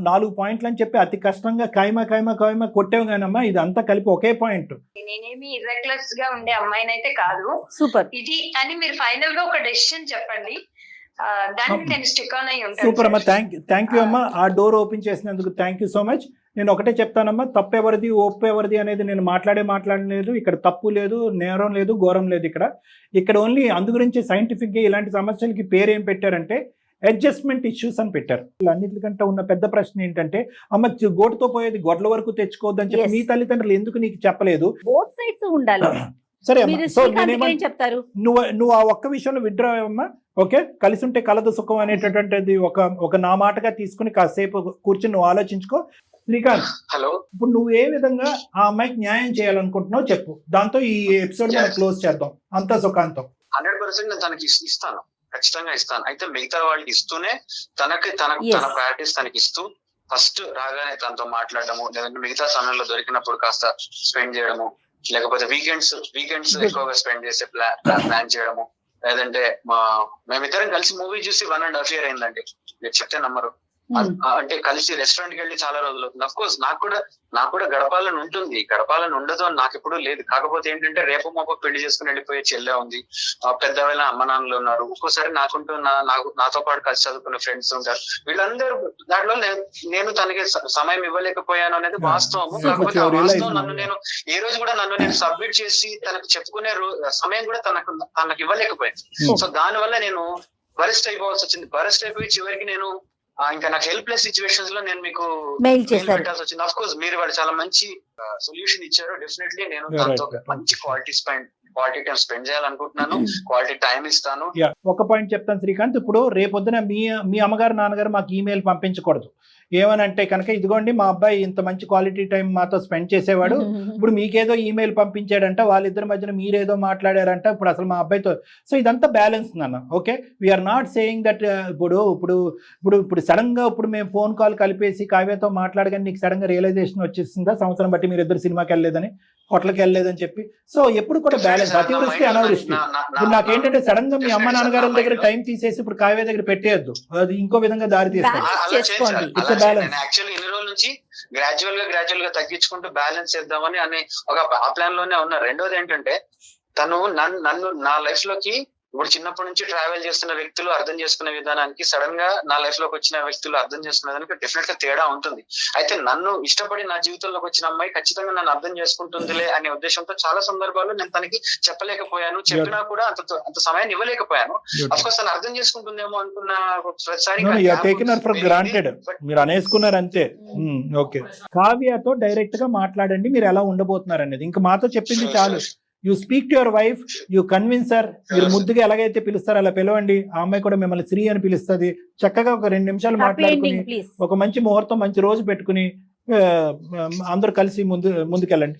4 పాయింట్లు అని చెప్పి అతి కష్టంగా కాయమా కొట్టేవు కానమ్మా, ఇది అంతా కలిపి ఒకే పాయింట్. నేనేమి ఇర్రెగ్యులర్స్ గా ఉండే అమ్మాయినైతే కాదు. సూపర్. ఇది అని మీరు ఫైనల్ గా ఒక డెసిషన్ చెప్పండి. దానికి నేను స్టిక్ ఆన్ అయ్యి సూపర్ అమ్మా, ఉంటాను. థ్యాంక్ యూ అమ్మా. ఆ డోర్ ఓపెన్ చేసినందుకు థ్యాంక్ యూ సో మచ్. నేను ఒకటే చెప్తానమ్మా, తప్పు ఎవరిది ఒప్పు ఎవరిది అనేది నేను మాట్లాడలేదు. ఇక్కడ తప్పు లేదు, నేరం లేదు, ఘోరం లేదు. ఇక్కడ ఓన్లీ అందు గురించి సైంటిఫిక్గా ఇలాంటి సమస్యలకి పేరు ఏం పెట్టారంటే అడ్జస్ట్మెంట్ ఇష్యూస్ అని పెట్టారు. అన్నిటికంటే ఉన్న పెద్ద ప్రశ్న ఏంటంటే, అమ్మ గోటుతో పోయేది గొడ్ల వరకు తెచ్చుకోవద్దని చెప్పి Yes. మీ తల్లిదండ్రులు ఎందుకు నీకు చెప్పలేదు? బోత్ సైడ్స్ ఉండాలి. సరే అమ్మా, మీరు సో శ్రీకాంత్కి ఏం చెప్తారు? నువ్వు ఆ ఒక్క విషయంలో విడ్రా అమ్మా. ఓకే, కలిసి ఉంటే కలదు సుఖం అనేటటువంటిది ఒక నా మాటగా తీసుకుని కాసేపు కూర్చుని నువ్వు ఆలోచించుకో. శ్రీకాంత్, హలో. ఇప్పుడు నువ్వు ఏ విధంగా ఆ అమ్మాయికి న్యాయం చేయాలనుకుంటున్నావు చెప్పు. దాంతో ఈ ఎపిసోడ్ మనం క్లోజ్ చేద్దాం. అంతా సుఖాంతం. 100% నేను తనకి ఇస్తాను, ఖచ్చితంగా ఇస్తాను. అయితే మిగతా వాళ్ళకి ఇస్తూనే తన Yes. ప్రయారిటీస్ తనకి ఇస్తూ ఫస్ట్ రాగానే తనతో మాట్లాడము, లేదంటే మిగతా సమయంలో దొరికినప్పుడు కాస్త స్పెండ్ చేయడము, లేకపోతే వీకెండ్స్ ఎక్కువగా స్పెండ్ చేసే ప్లాన్ చేయడము, లేదంటే మేమిద్దరం కలిసి మూవీ చూసి 1.5 year అయిందండి. మీరు చెప్తే నమ్మరు. అంటే కలిసి రెస్టారెంట్ కి వెళ్ళి చాలా రోజులు అవుతుంది. అఫ్ కోర్స్ నాకు కూడా గడపాలని ఉంటుంది, గడపాలని ఉండదు అని నాకు ఎప్పుడూ లేదు. కాకపోతే ఏంటంటే రేపు మాపు పెళ్లి చేసుకుని వెళ్ళిపోయే చెల్లె ఉంది, పెద్దవాళ్ళ అమ్మ నాన్నలు ఉన్నారు, ఒక్కోసారి నాతో పాటు కలిసి చదువుకున్న ఫ్రెండ్స్ ఉంటారు. వీళ్ళందరూ దాంట్లో నేను తనకి సమయం ఇవ్వలేకపోయాను అనేది వాస్తవము. కాకపోతే ఆ వాస్తవం నేను ఏ రోజు కూడా నేను సబ్మిట్ చేసి తనకు చెప్పుకునే సమయం కూడా తనకు ఇవ్వలేకపోయాను. సో దాని వల్ల నేను బరెస్ట్ అయిపోవాల్సి వచ్చింది. బరెస్ట్ అయిపోయి చివరికి నేను ఇంకా నాకు హెల్ప్లెస్ సిచ్యువేషన్స్ లో నేను మీకు మెయిల్ చేశారు. పెట్టాల్సి వచ్చింది. ఆఫ్ కోర్స్ మీరు వాళ్ళు చాలా మంచి సొల్యూషన్ ఇచ్చారు. డెఫినెట్లీ నేను దాంతో మంచి క్వాలిటీ టైం స్పెండ్ చేయాలనుకుంటున్నాను, క్వాలిటీ టైం ఇస్తాను. ఒక పాయింట్ చెప్తాను శ్రీకాంత్. ఇప్పుడు రేపొద్దున మీ అమ్మగారు నాన్నగారు మాకు ఈమెయిల్ పంపించకూడదు. ఏమనంటే కనుక, ఇదిగోండి మా అబ్బాయి ఇంత మంచి క్వాలిటీ టైం మాతో స్పెండ్ చేసేవాడు, ఇప్పుడు మీకేదో ఈమెయిల్ పంపించాడంట, వాళ్ళిద్దరి మధ్యన మీరేదో మాట్లాడారంట, ఇప్పుడు అసలు మా అబ్బాయితో. సో ఇదంతా బ్యాలెన్స్ నాన్న. Okay, we are not saying that ఇప్పుడు సడన్ గా ఇప్పుడు మేము ఫోన్ కాల్ కలిపేసి కావ్యతో మాట్లాడగానే నీకు సడన్ గా రియలైజేషన్ వచ్చేసిందా సంవత్సరం బట్టి మీరు ఇద్దరు సినిమాకి వెళ్ళలేదని, హోటల్కి వెళ్ళలేదని చెప్పి. సో ఎప్పుడు కూడా బ్యాలెన్స్, అతివృష్టి అనావృష్టి. ఇప్పుడు నాకేంటంటే సడన్ గా మీ అమ్మ నాన్నగారి దగ్గర టైం తీసేసి ఇప్పుడు కావ్య దగ్గర పెట్టేయద్దు, అది ఇంకో విధంగా దారి తీస్తుంది. యాక్చువల్లీ ఇన్ని రోజుల నుంచి గ్రాడ్యువల్ గా తగ్గించుకుంటూ బ్యాలెన్స్ చేద్దామని ఒక ఆ ప్లాన్ లోనే ఉన్నా. రెండోది ఏంటంటే తను నన్ను నా లైఫ్ లోకి ఇప్పుడు చిన్నప్పటి నుంచి ట్రావెల్ చేస్తున్న వ్యక్తులు అర్థం చేసుకునే విధానానికి, సడన్ గా నా లైఫ్ లోకి వచ్చిన వ్యక్తులు అర్థం చేసుకునే దానికి డెఫినెట్ గా తేడా ఉంటుంది. అయితే నన్ను ఇష్టపడి నా జీవితంలోకి వచ్చిన అమ్మాయి ఖచ్చితంగా నన్ను అర్థం చేసుకుంటుందిలే అనే ఉద్దేశంతో చాలా సందర్భాల్లో నేను తనకి చెప్పలేకపోయాను, చెప్పినా కూడా అంత సమయాన్ని ఇవ్వలేకపోయాను. అఫ్ కోర్స్ తను అర్థం చేసుకుంటుందేమో అనుకున్న ప్రతిసారి మీరు అనేసుకున్నారు అంతే. ఓకే, కావ్యతో డైరెక్ట్ గా మాట్లాడండి మీరు ఎలా ఉండబోతున్నారు అనేది. ఇంకా మాతో చెప్పింది చాలు. You speak to your wife, you convince her. మీరు ముద్దుగా ఎలాగైతే పిలుస్తారో అలా పిలవండి. ఆ అమ్మాయి కూడా మిమ్మల్ని శ్రీ అని పిలుస్తుంది. చక్కగా ఒక 2 నిమిషాలు మాట్లాడుకుని ఒక మంచి ముహూర్తం, మంచి రోజు పెట్టుకుని అందరూ కలిసి ముందుకెళ్ళండి.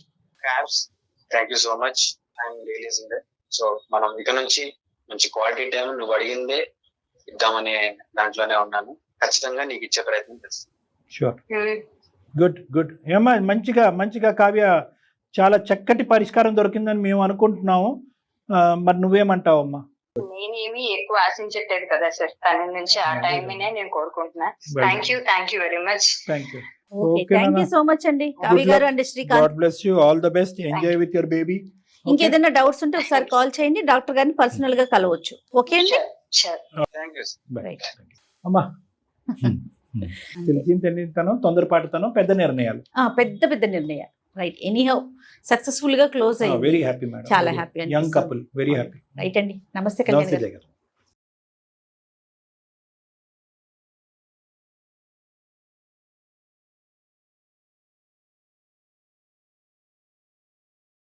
Thank you so much. I'm realising that. So మనం ఇక నుంచి మంచి క్వాలిటీ టైం నువ్వు అడిగిందే ఇద్దామనే దాంట్లోనే ఉన్నాను. ఖచ్చితంగా నీకు ఇచ్చే ప్రయత్నం చేస్తాను. షూర్. గుడ్. ఏమ్మా, మంచిగా కావ్య చాలా చక్కటి పరిష్కారం దొరికిందని మేము అనుకుంటున్నాము. మరి నువ్వేమంటావు అమ్మా? నేనేమి ఎక్కువ ఆశించట్లేదు కదా సార్ తన నుంచి. ఆ టైం నేను కోరుకుంటున్నా. Thank you very much. Thank you. Thank you so much అండి కావ్య గారు and Srikanth. God bless you. All the best. Enjoy with your baby. ఇంకేదైనా డౌట్స్ ఉంటే ఒకసారి కాల్ చేయండి, డాక్టర్ గారిని పర్సనల్ గా కలవచ్చు. ఓకే అండి. Thank you. అమ్మా, తెలిసింతనం, తొందరపాటుతనం, పెద్ద నిర్ణయాలు, పెద్ద నిర్ణయాలు. రైట్. ఎనీహౌ సక్సెస్ఫుల్ గా క్లోజ్ అయ్యింది. Very happy madam. చాలా happy. Young couple, very happy. Right అండి. నమస్తే కళ్యాణ్ గారు.